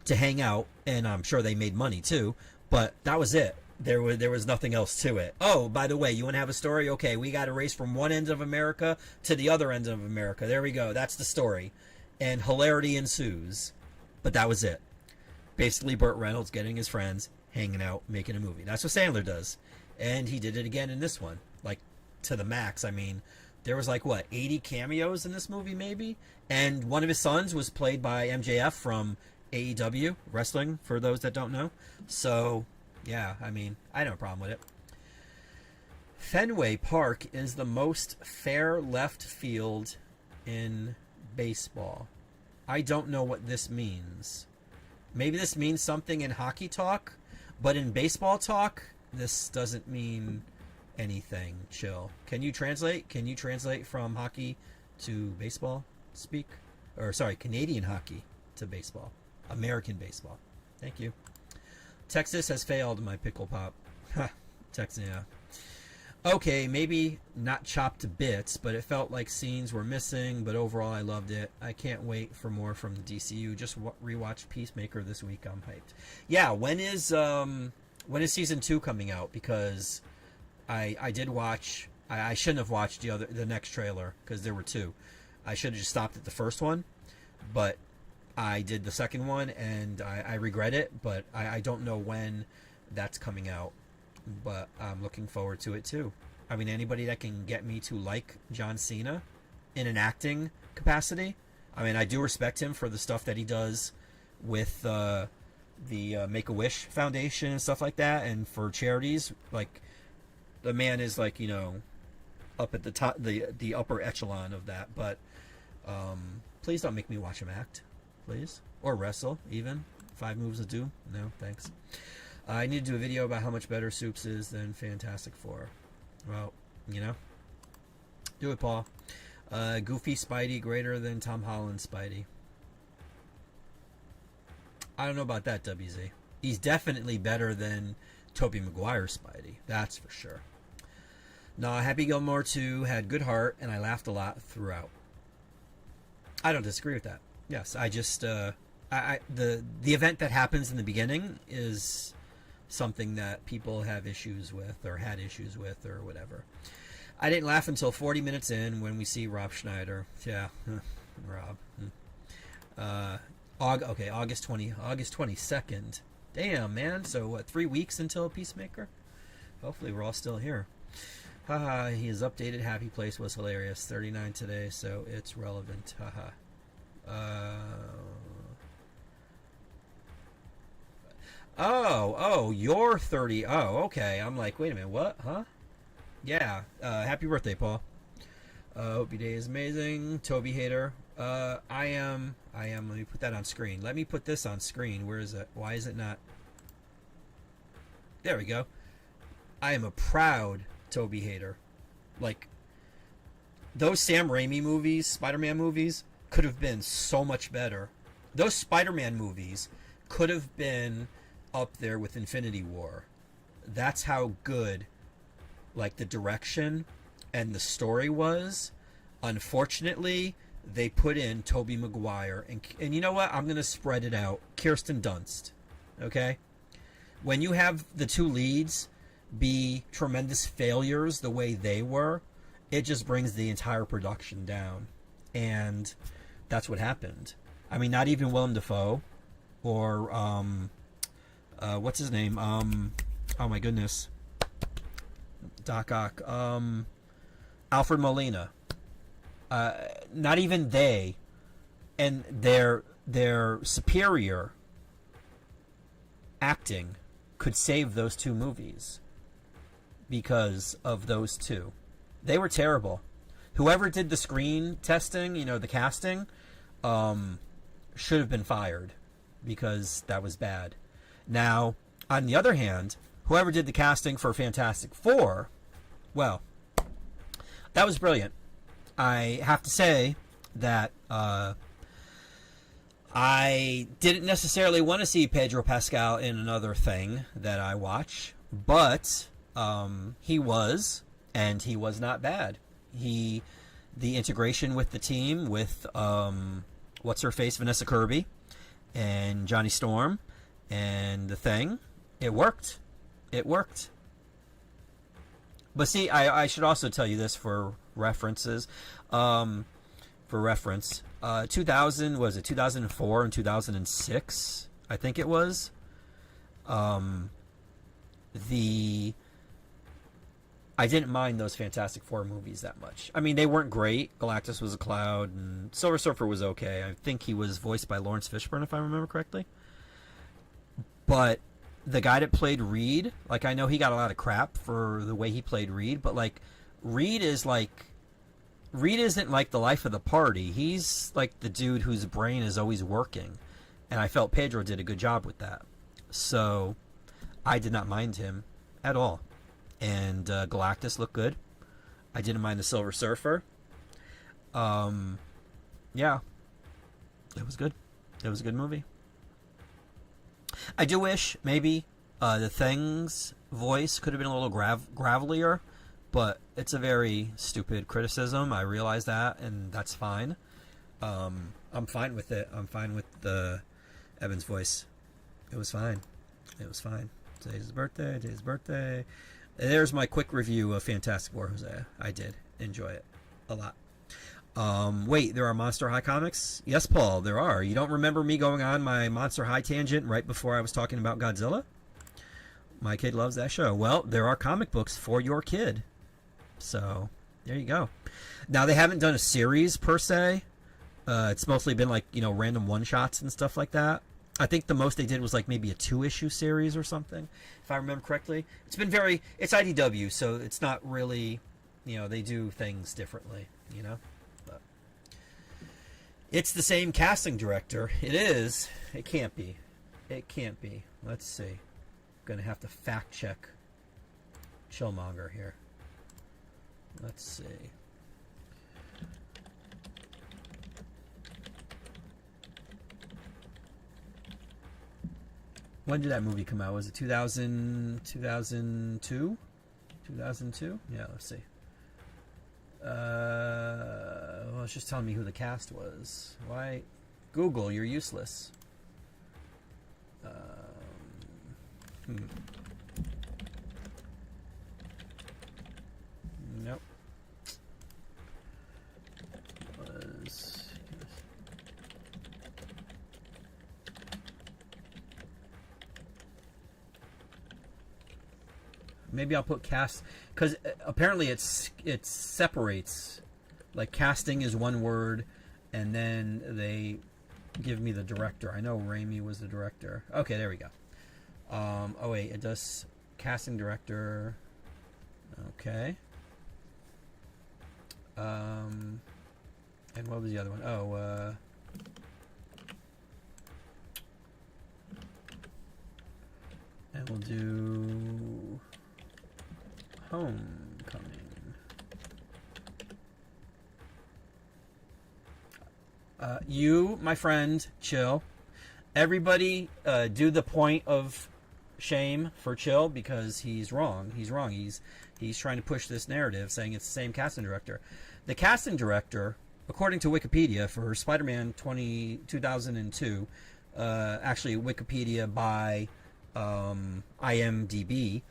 to hang out, and I'm sure they made money too, but that was it. There was nothing else to it. Oh, by the way, you want to have a story? Okay, we got to race from one end of America to the other end of America. There we go. That's the story, and hilarity ensues. But that was it. Basically, Burt Reynolds getting his friends, hanging out, making a movie. That's what Sandler does. And he did it again in this one. Like, to the max. I mean, there was like, what, 80 cameos in this movie, maybe? And one of his sons was played by MJF from AEW, wrestling, for those that don't know. So, yeah, I mean, I had no problem with it. Fenway Park is the most fair left field in baseball. I don't know what this means. Maybe this means something in hockey talk, but in baseball talk, this doesn't mean anything. Chill. Can you translate? Can you translate from hockey to baseball speak? Or, sorry, Canadian hockey to baseball. American baseball. Thank you. Texas has failed, my pickle pop. Texas, yeah. Okay, maybe not chopped to bits, but it felt like scenes were missing, but overall I loved it. I can't wait for more from the DCU. Just rewatched Peacemaker this week. I'm hyped. Yeah, when is season 2 coming out? Because I did watch, I shouldn't have watched the next trailer, because there were 2. I should have just stopped at the first one, but I did the second one, and I regret it, but I don't know when that's coming out. But I'm looking forward to it too. I mean, anybody that can get me to like John Cena in an acting capacity. I mean, I do respect him for the stuff that he does with the Make-A-Wish Foundation and stuff like that, and for charities. Like, the man is, like, you know, up at the top, the upper echelon of that. But please don't make me watch him act, please, or wrestle even. 5 moves to do. No, thanks. I need to do a video about how much better Soups is than Fantastic Four. Well, you know, do it, Paul. Goofy Spidey greater than Tom Holland Spidey. I don't know about that, WZ. He's definitely better than Tobey Maguire Spidey. That's for sure. Nah, Happy Gilmore 2 had good heart, and I laughed a lot throughout. I don't disagree with that. Yes, I just the event that happens in the beginning is something that people have issues with, or had issues with, or whatever. I didn't laugh until 40 minutes in when we see Rob Schneider. Yeah, Rob. August 22nd. Damn, man. So what, 3 weeks until Peacemaker? Hopefully we're all still here. Haha, his updated Happy Place was hilarious. 39 today, so it's relevant. Haha. Oh, you're 30. Oh, okay. I'm like, wait a minute, what? Huh? Yeah. Happy birthday, Paul. Hope your day is amazing. Toby hater. I am. Let me put that on screen. Let me put this on screen. Where is it? Why is it not? There we go. I am a proud Toby hater. Like, those Sam Raimi movies, Spider-Man movies, could have been so much better. Those Spider-Man movies could have been up there with Infinity War. That's how good, like, the direction and the story was. Unfortunately, they put in Tobey Maguire. And you know what? I'm going to spread it out. Kirsten Dunst. Okay? When you have the two leads be tremendous failures the way they were, it just brings the entire production down. And that's what happened. I mean, not even Willem Dafoe or what's his name? Oh my goodness, Doc Ock. Alfred Molina. Not even they, and their superior acting could save those two movies because of those two. They were terrible. Whoever did the screen testing, the casting, should have been fired because that was bad. Now, on the other hand, whoever did the casting for Fantastic Four, well, that was brilliant. I have to say that I didn't necessarily want to see Pedro Pascal in another thing that I watch, but he was, and he was not bad. The integration with the team, with what's her face, Vanessa Kirby, and Johnny Storm, and the Thing, it worked. It worked. But see, I should also tell you this for references. For reference, 2000, was it 2004 and 2006? I think it was. I didn't mind those Fantastic Four movies that much. I mean, they weren't great. Galactus was a cloud, and Silver Surfer was okay. I think he was voiced by Lawrence Fishburne, if I remember correctly. But the guy that played Reed, like, I know he got a lot of crap for the way he played Reed, but, like, Reed isn't like the life of the party. He's like the dude whose brain is always working. And I felt Pedro did a good job with that. So I did not mind him at all. And Galactus looked good. I didn't mind the Silver Surfer. Yeah. It was good. It was a good movie. I do wish maybe the Thing's voice could have been a little gravelier, but it's a very stupid criticism. I realize that, and that's fine. I'm fine with it. I'm fine with the Evan's voice. It was fine. It was fine. Today's his birthday. Today's his birthday. There's my quick review of Fantastic Four, Jose. I did enjoy it a lot. Wait, there are Monster High comics? Yes, Paul, there are. You don't remember me going on my Monster High tangent right before I was talking about Godzilla? My kid loves that show. Well, there are comic books for your kid. So, there you go. Now, they haven't done a series, per se. It's mostly been, like, random one-shots and stuff like that. I think the most they did was, like, maybe a 2-issue series or something, if I remember correctly. It's IDW, so it's not really, they do things differently, But it's the same casting director. It is. It can't be. It can't be. Let's see. I'm going to have to fact-check Chillmonger here. Let's see. When did that movie come out? Was it 2002? 2002? Yeah, let's see. Well, it's just telling me who the cast was. Why? Google, you're useless. Nope. Maybe I'll put cast, because apparently it separates. Like, casting is one word, and then they give me the director. I know Raimi was the director. Okay, there we go. Oh wait, it does casting director. Okay. And what was the other one? Oh, and we'll do Homecoming. You, my friend, chill. Everybody, do the point of shame for Chill, because he's wrong. He's wrong. He's trying to push this narrative, saying it's the same casting director. The casting director, according to Wikipedia, for Spider-Man 2002, actually Wikipedia by IMDb,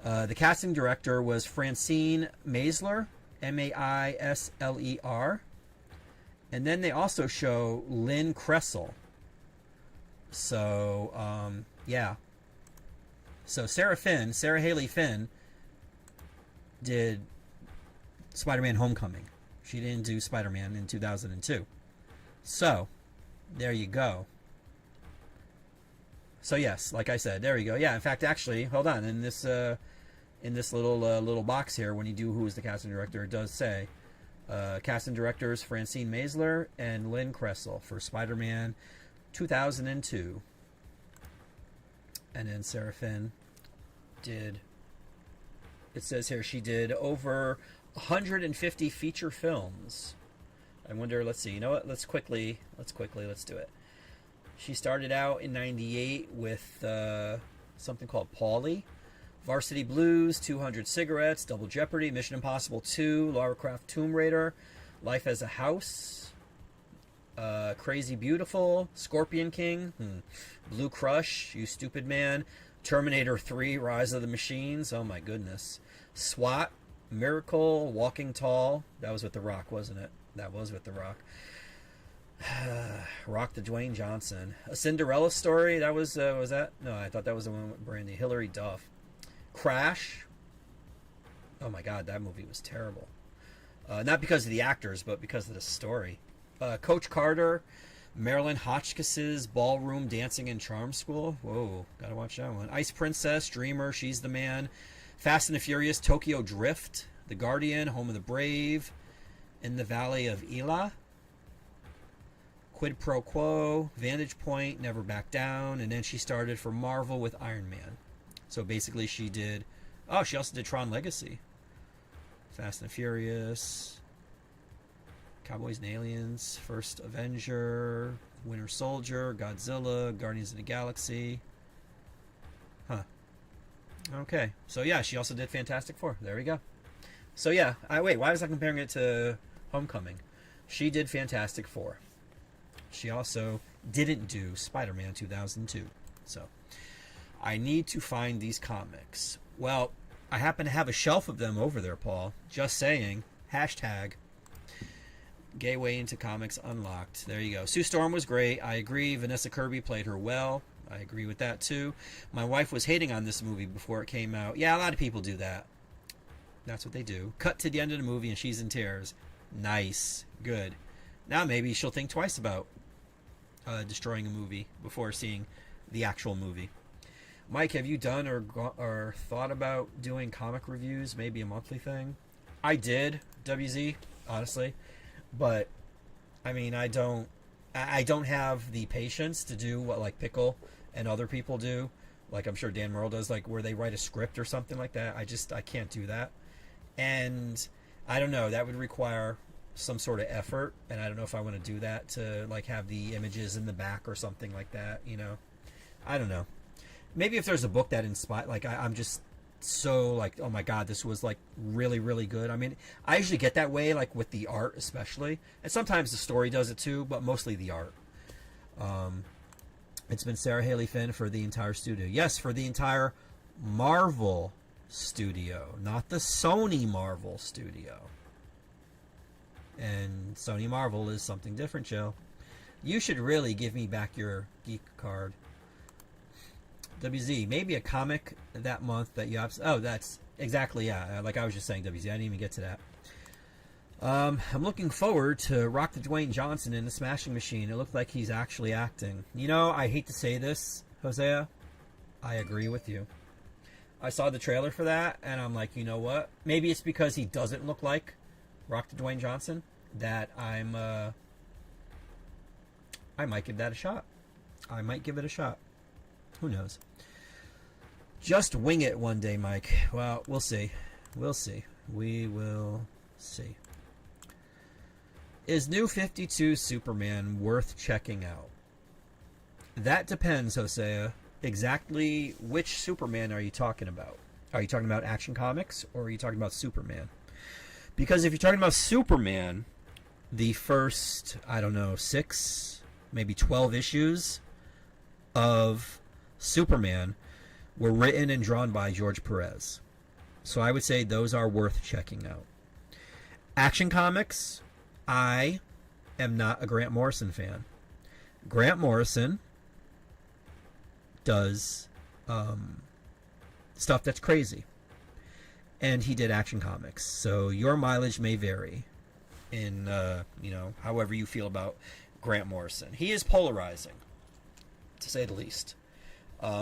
the casting director was Francine Maisler, Maisler. And then they also show Lynn Kressel. So, yeah. So Sarah Haley Finn, did Spider-Man Homecoming. She didn't do Spider-Man in 2002. So, there you go. So yes, like I said, there you go. Yeah, in fact, actually, hold on. In this little box here, when you do who is the casting director, it does say casting directors Francine Maisler and Lynn Kressel for Spider-Man 2002. And then Sarah Finn did, it says here, she did over 150 feature films. I wonder, let's see, you know what, let's do it. She started out in 98 with something called Paulie, Varsity Blues, 200 Cigarettes, Double Jeopardy, Mission Impossible 2, Lara Croft Tomb Raider, Life as a House, Crazy Beautiful, Scorpion King, Blue Crush, You Stupid Man, Terminator 3, Rise of the Machines, oh my goodness, SWAT, Miracle, Walking Tall, that was with The Rock, wasn't it? That was with The Rock. Rock the Dwayne Johnson. A Cinderella Story, that was that? No, I thought that was the one with Brandy. Hilary Duff. Crash. Oh my god, that movie was terrible. Not because of the actors, but because of the story. Coach Carter, Marilyn Hotchkiss's Ballroom Dancing and Charm School. Whoa, gotta watch that one. Ice Princess, Dreamer, She's the Man. Fast and the Furious, Tokyo Drift. The Guardian, Home of the Brave. In the Valley of Elah. Quid Pro Quo, Vantage Point, Never Back Down, and then she started for Marvel with Iron Man. So basically she did, she also did Tron Legacy. Fast and Furious, Cowboys and Aliens, First Avenger, Winter Soldier, Godzilla, Guardians of the Galaxy. Huh. Okay. So yeah, she also did Fantastic Four. There we go. So yeah, why was I comparing it to Homecoming? She did Fantastic Four. She also didn't do Spider-Man 2002. So, I need to find these comics. Well, I happen to have a shelf of them over there, Paul. Just saying. Hashtag Gateway into Comics Unlocked. There you go. Sue Storm was great. I agree. Vanessa Kirby played her well. I agree with that, too. My wife was hating on this movie before it came out. Yeah, a lot of people do that. That's what they do. Cut to the end of the movie and she's in tears. Nice. Good. Now maybe she'll think twice about destroying a movie before seeing the actual movie. Mike, have you done or thought about doing comic reviews, maybe a monthly thing? I did, WZ, honestly, but I mean, I don't have the patience to do what like Pickle and other people do. Like I'm sure Dan Merle does, like where they write a script or something like that. I can't do that, and I don't know. That would require some sort of effort, and I don't know if I want to do that, to like have the images in the back or something like that, you know. I don't know. Maybe if there's a book that inspired, like I'm just so like, oh my god, this was like really, really good. I mean, I usually get that way, like with the art especially, and sometimes the story does it too, but mostly the art. It's been Sarah Haley Finn for the entire studio. Yes, for the entire Marvel studio, not the Sony Marvel studio. And Sony Marvel is something different, Joe. You should really give me back your geek card. WZ, maybe a comic that month that you have. Oh, that's exactly, yeah. Like I was just saying, WZ, I didn't even get to that. I'm looking forward to Rock the Dwayne Johnson in the Smashing Machine. It looked like he's actually acting. You know, I hate to say this, Hosea. I agree with you. I saw the trailer for that, and I'm like, you know what? Maybe it's because he doesn't look like Rock to Dwayne Johnson, that I might give that a shot. I might give it a shot. Who knows? Just wing it one day, Mike. Well, we'll see. We'll see. We will see. Is New 52 Superman worth checking out? That depends, Hosea. Exactly which Superman are you talking about? Are you talking about Action Comics or are you talking about Superman? Because if you're talking about Superman, the first, I don't know, 6, maybe 12 issues of Superman were written and drawn by George Perez. So I would say those are worth checking out. Action Comics, I am not a Grant Morrison fan. Grant Morrison does stuff that's crazy. And he did Action Comics. So your mileage may vary in, however you feel about Grant Morrison. He is polarizing, to say the least.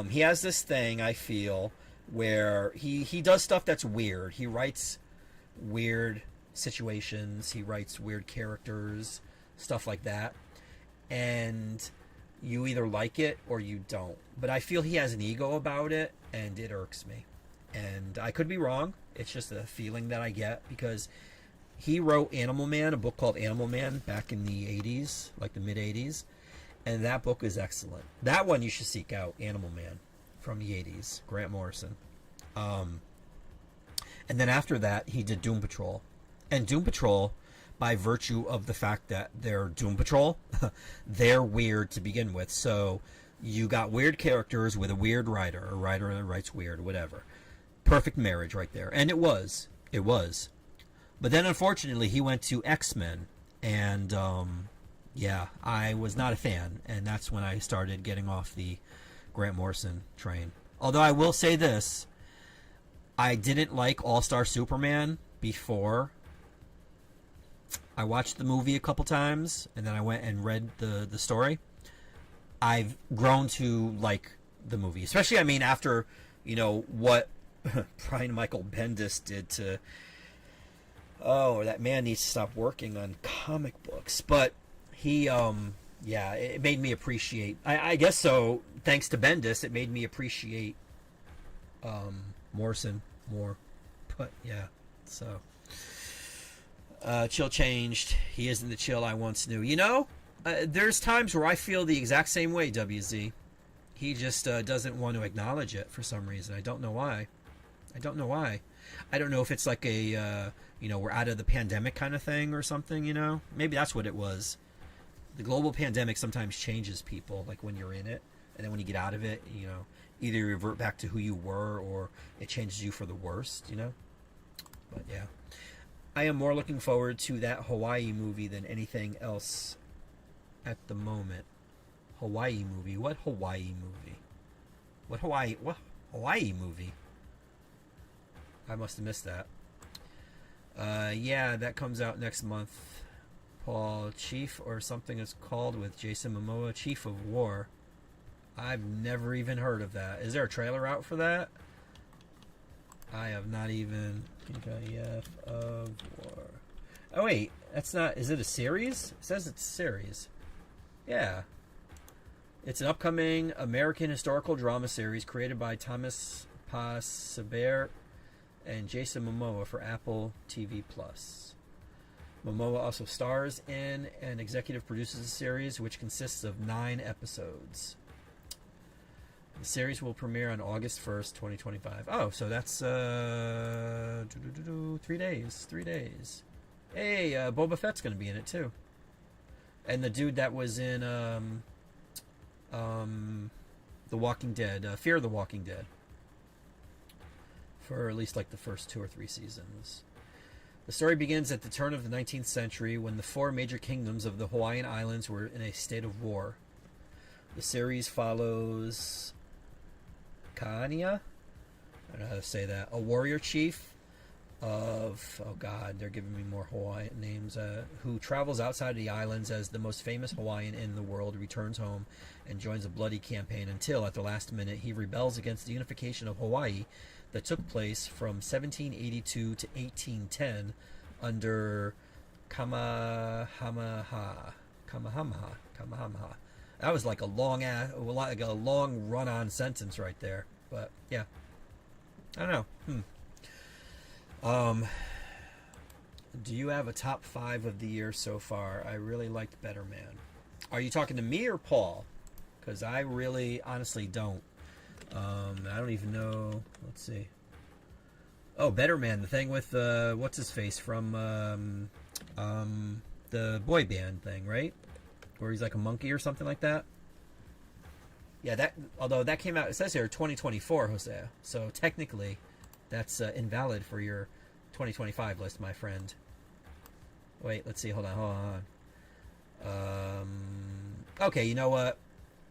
He has this thing, I feel, where he does stuff that's weird. He writes weird situations. He writes weird characters, stuff like that. And you either like it or you don't. But I feel he has an ego about it, and it irks me. And I could be wrong. It's just a feeling that I get, because he wrote Animal Man, a book called Animal Man, back in the 80s, like the mid-80s. And that book is excellent. That one you should seek out, Animal Man, from the 80s, Grant Morrison. And then after that, he did Doom Patrol. And Doom Patrol, by virtue of the fact that they're Doom Patrol, they're weird to begin with. So you got weird characters with a weird writer, a writer that writes weird, whatever. Perfect marriage right there. And it was. It was. But then, unfortunately, he went to X-Men. And, yeah, I was not a fan. And that's when I started getting off the Grant Morrison train. Although I will say this. I didn't like All-Star Superman before. I watched the movie a couple times, and then I went and read the story. I've grown to like the movie. Especially, I mean, after, what Brian Michael Bendis did to... Oh, that man needs to stop working on comic books. But he, it made me appreciate... I guess so, thanks to Bendis, it made me appreciate Morrison more. But, yeah, so... Chill changed. He isn't the Chill I once knew. There's times where I feel the exact same way, WZ. He just doesn't want to acknowledge it for some reason. I don't know why. I don't know if it's like a, we're out of the pandemic kind of thing or something, Maybe that's what it was. The global pandemic sometimes changes people, like when you're in it. And then when you get out of it, either you revert back to who you were or it changes you for the worst, But, yeah. I am more looking forward to that Hawaii movie than anything else at the moment. Hawaii movie? What Hawaii movie? What Hawaii movie? I must have missed that. Yeah, that comes out next month. Paul, Chief or something is called with Jason Momoa, Chief of War. I've never even heard of that. Is there a trailer out for that? I have not even... Chief of War. Oh, wait. That's not... Is it a series? It says it's a series. Yeah. It's an upcoming American historical drama series created by Thomas Passeber and Jason Momoa for Apple TV+. Momoa also stars in and executive produces the series, which consists of 9 episodes. The series will premiere on August 1st, 2025. Oh, so that's 3 days. 3 days. Hey, Boba Fett's going to be in it too. And the dude that was in The Walking Dead, Fear of the Walking Dead. For at least like the first 2 or 3 seasons. The story begins at the turn of the 19th century when the 4 major kingdoms of the Hawaiian Islands were in a state of war. The series follows Kaania, I don't know how to say that, a warrior chief of, oh god, they're giving me more Hawaiian names, who travels outside the islands as the most famous Hawaiian in the world, returns home and joins a bloody campaign until, at the last minute, he rebels against the unification of Hawaii that took place from 1782 to 1810 under Kamehameha. Kamehameha. That was like a long run-on sentence right there. But yeah, I don't know. Do you have a top 5 of the year so far? I really liked Better Man. Are you talking to me or Paul? Because I really, honestly don't. I don't even know. Let's see. Oh, Better Man, the thing with what's his face from the boy band thing, right? Where he's like a monkey or something like that. Yeah, that. Although that came out, it says here 2024, Hosea. So technically, that's invalid for your 2025 list, my friend. Wait, let's see. Hold on. Okay, you know what?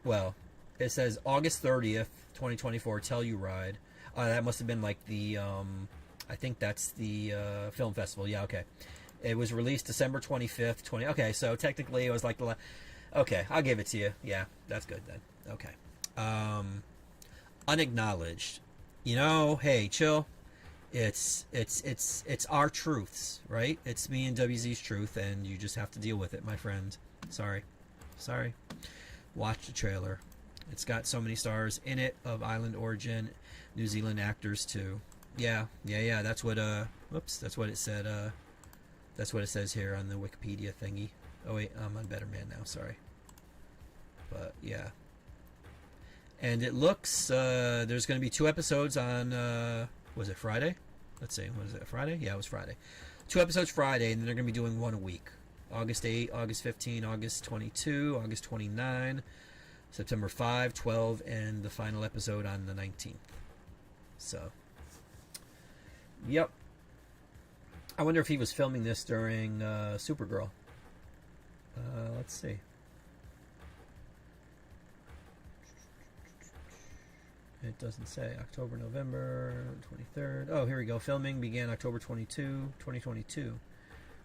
Well, it says August 30th, 2024, Telluride. That must have been like the, I think that's the film festival. Yeah, okay. It was released December 25th, okay, so technically it was like the okay, I'll give it to you. Yeah, that's good then. Okay. Unacknowledged. You know, hey, chill. It's our truths, right? It's me and WZ's truth, and you just have to deal with it, my friend. Sorry. Watch the trailer. It's got so many stars in it of island origin, New Zealand actors too. Yeah. That's what whoops, that's what it said. That's what it says here on the Wikipedia thingy. Oh wait, I'm on Better Man now. Sorry. But yeah. And it looks there's going to be 2 episodes on was it Friday? Let's see. Was it Friday? Yeah, it was Friday. 2 episodes Friday, and then they're going to be doing 1 a week. August 8, August 15, August 22, August 29, September 5, 12, and the final episode on the 19th. So, yep. I wonder if he was filming this during Supergirl. Let's see. It doesn't say. October, November 23rd. Oh, here we go. Filming began October 22, 2022.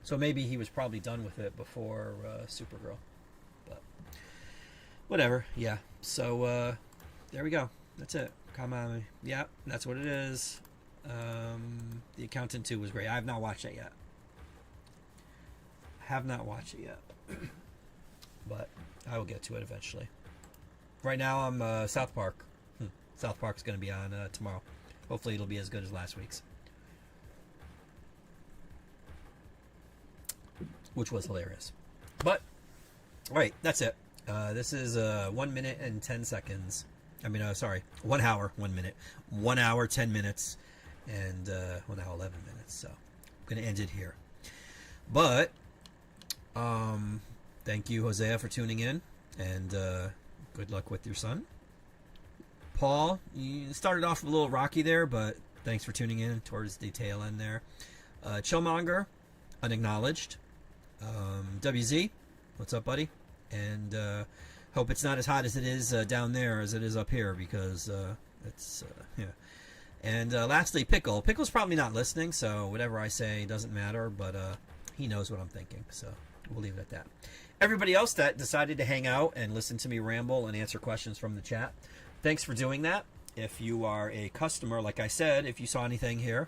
So maybe he was probably done with it before Supergirl. But whatever. Yeah. So there we go. That's it. Come on. Yeah, that's what it is. The Accountant 2 was great. I have not watched it yet. But I will get to it eventually. Right now I'm South Park. South Park's going to be on tomorrow. Hopefully it'll be as good as last week's. Which was hilarious. But, alright, that's it. This is 1 minute and 10 seconds. I mean, sorry, 1 hour, 1 minute. 1 hour, 10 minutes, and 1 hour, 11 minutes. So, I'm going to end it here. But, thank you, Hosea, for tuning in. And good luck with your son. Paul, you started off a little rocky there, but thanks for tuning in towards the tail end there. Chillmonger, unacknowledged. WZ, what's up, buddy? And hope it's not as hot as it is down there as it is up here, because it's yeah. And lastly, Pickle. Pickle's probably not listening, so whatever I say doesn't matter, but he knows what I'm thinking, so we'll leave it at that. Everybody else that decided to hang out and listen to me ramble and answer questions from the chat, thanks for doing that. If you are a customer, like I said, if you saw anything here,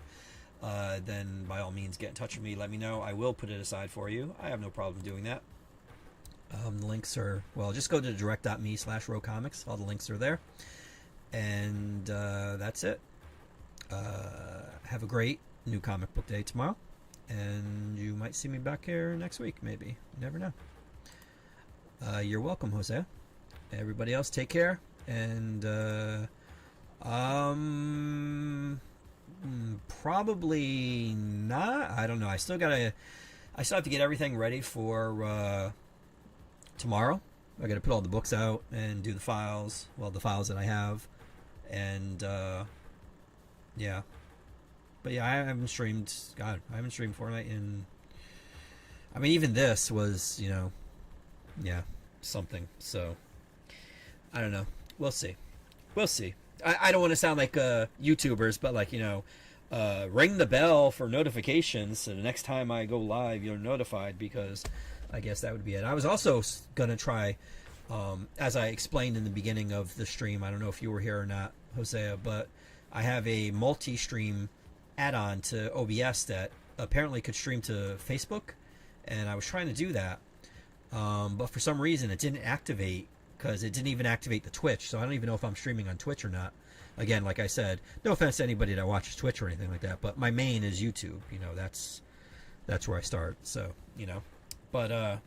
then by all means get in touch with me. Let me know. I will put it aside for you. I have no problem doing that. The links are, well, just go to direct.me/rowcomics. All the links are there. And that's it. Have a great new comic book day tomorrow. And you might see me back here next week, maybe. You never know. You're welcome, Jose. Everybody else, take care. And probably not. I don't know. I still have to get everything ready for tomorrow. I got to put all the books out and do the files. Well, the files that I have, and yeah. But yeah, I haven't streamed. God, I haven't streamed Fortnite in. I mean, even this was, yeah, something. So I don't know. We'll see. I don't want to sound like YouTubers, but like, ring the bell for notifications so the next time I go live you're notified, because I guess that would be it. I was also gonna try, as I explained in the beginning of the stream, I don't know if you were here or not, Hosea, but I have a multi-stream add-on to OBS that apparently could stream to Facebook, and I was trying to do that, but for some reason it didn't activate, because it didn't even activate the Twitch. So I don't even know if I'm streaming on Twitch or not. Again, like I said, no offense to anybody that watches Twitch or anything like that, but my main is YouTube. You know, that's where I start. So, you know, but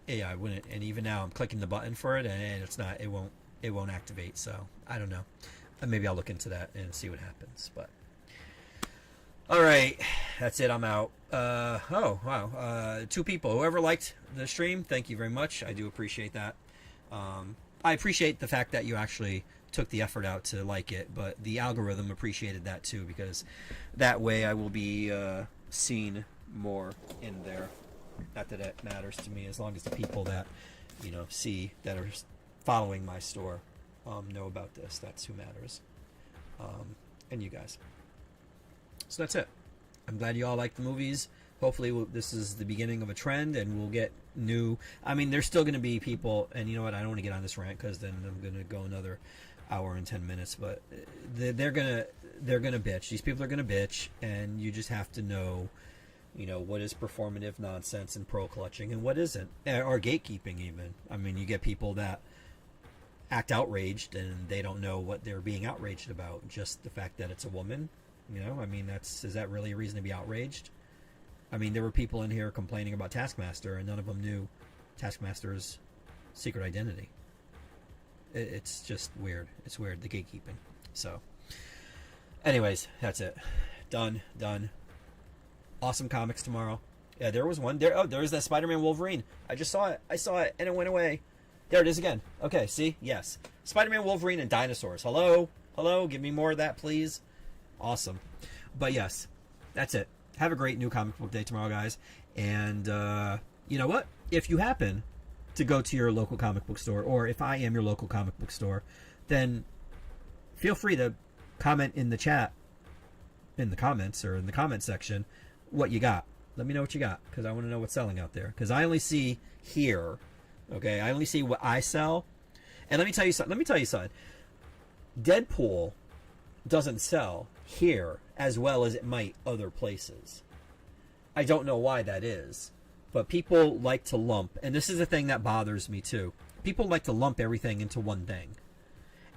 yeah, I wouldn't. And even now, I'm clicking the button for it, and it's not. It won't activate. So I don't know. Maybe I'll look into that and see what happens. But all right, that's it. I'm out. Oh wow, 2 people. Whoever liked the stream, thank you very much. I do appreciate that. I appreciate the fact that you actually took the effort out to like it, but the algorithm appreciated that too, because that way I will be seen more in there. Not that it matters to me, as long as the people that, you know, see, that are following my store know about this. That's who matters. And you guys. So that's it. I'm glad you all like the movies. Hopefully this is the beginning of a trend, and we'll get new. I mean, there's still going to be people, and you know what? I don't want to get on this rant, because then I'm going to go another hour and 10 minutes. But they're gonna bitch. These people are gonna bitch, and you just have to know, you know, what is performative nonsense and pearl clutching, and what isn't, or gatekeeping even. I mean, you get people that act outraged, and they don't know what they're being outraged about. Just the fact that it's a woman. You know, I mean, is that really a reason to be outraged? I mean, there were people in here complaining about Taskmaster, and none of them knew Taskmaster's secret identity. It's just weird. It's weird, the gatekeeping. So, anyways, that's it. Done. Awesome comics tomorrow. Yeah, there was one. There's that Spider-Man Wolverine. I just saw it. And it went away. There it is again. Okay, see? Yes. Spider-Man Wolverine and dinosaurs. Hello? Give me more of that, please. Awesome. But yes, that's it. Have a great new comic book day tomorrow, guys. And you know what? If you happen to go to your local comic book store, or if I am your local comic book store, then feel free to comment in the chat, in the comments, or in the comment section, what you got. Let me know what you got, because I want to know what's selling out there. Because I only see here, okay? I only see what I sell. And let me tell you something. Deadpool doesn't sell here as well as it might other places. I don't know why that is, but people like to lump, and this is a thing that bothers me too. People like to lump everything into one thing,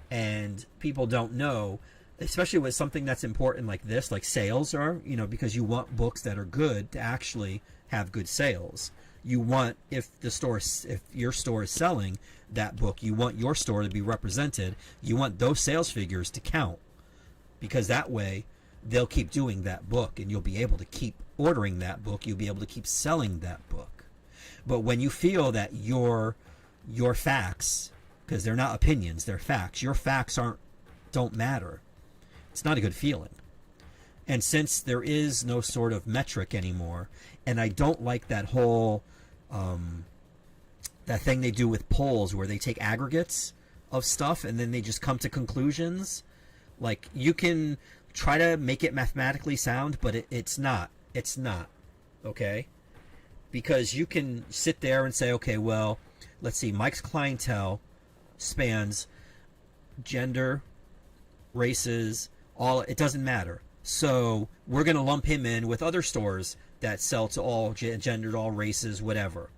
and people don't know, especially with something that's important like this, like sales are, you know, because you want books that are good to actually have good sales. You want, if your store is selling that book, you want your store to be represented. You want those sales figures to count, because that way they'll keep doing that book, and you'll be able to keep ordering that book. You'll be able to keep selling that book. But when you feel that your facts, because they're not opinions, they're facts, your facts don't matter, it's not a good feeling. And since there is no sort of metric anymore, and I don't like that whole that thing they do with polls where they take aggregates of stuff and then they just come to conclusions. Like, you can try to make it mathematically sound, but it's not. It's not. Okay? Because you can sit there and say, okay, well, let's see, Mike's clientele spans gender, races, it doesn't matter. So we're going to lump him in with other stores that sell to all gendered, all races, whatever.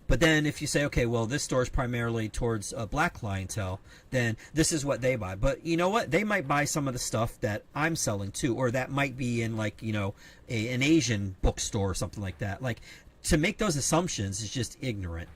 But then if you say, okay, well, this store is primarily towards a black clientele, then this is what they buy. But you know what? They might buy some of the stuff that I'm selling too, or that might be in, like, you know, an Asian bookstore or something like that. Like, to make those assumptions is just ignorant.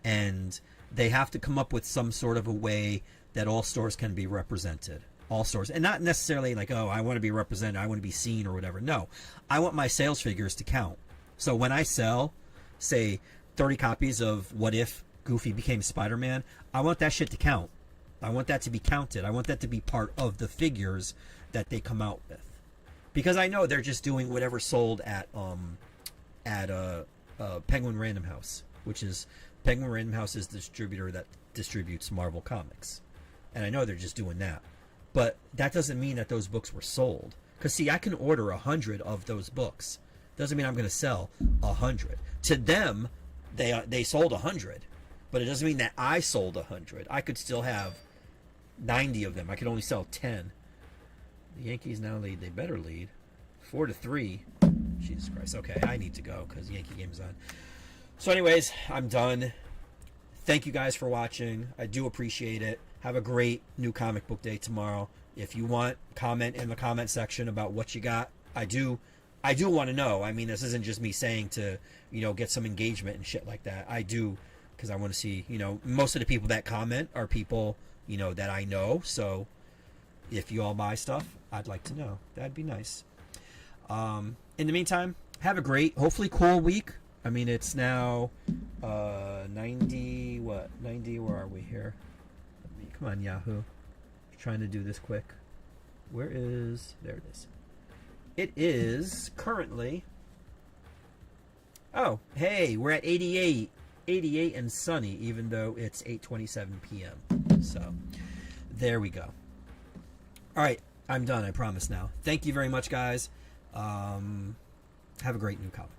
And they have to come up with some sort of a way that all stores can be represented. All stores. And not necessarily like, oh, I want to be represented, I want to be seen or whatever. No. I want my sales figures to count. So when I sell, say, 30 copies of What If Goofy Became Spider-Man, I want that shit to count. I want that to be counted. I want that to be part of the figures that they come out with. Because I know they're just doing whatever sold at Penguin Random House, which is Penguin Random House is the distributor that distributes Marvel Comics. And I know they're just doing that. But that doesn't mean that those books were sold. Because, see, I can order 100 of those books. Doesn't mean I'm going to sell 100. To them, they sold 100. But it doesn't mean that I sold 100. I could still have 90 of them. I could only sell 10. The Yankees now lead. They better lead 4-3. Jesus Christ. Okay, I need to go because Yankee game is on. So anyways, I'm done. Thank you guys for watching. I do appreciate it. Have a great new comic book day tomorrow. If you want, comment in the comment section about what you got. I do want to know. I mean, this isn't just me saying to, get some engagement and shit like that. I do, because I want to see, most of the people that comment are people, that I know. So if you all buy stuff, I'd like to know. That'd be nice. In the meantime, have a great, hopefully cool week. I mean, it's now 90, where are we here? Come on, Yahoo. Trying to do this quick. There it is. It is currently, oh, hey, we're at 88 and sunny, even though it's 8:27 p.m. So, there we go. All right, I'm done, I promise now. Thank you very much, guys. Have a great new comic.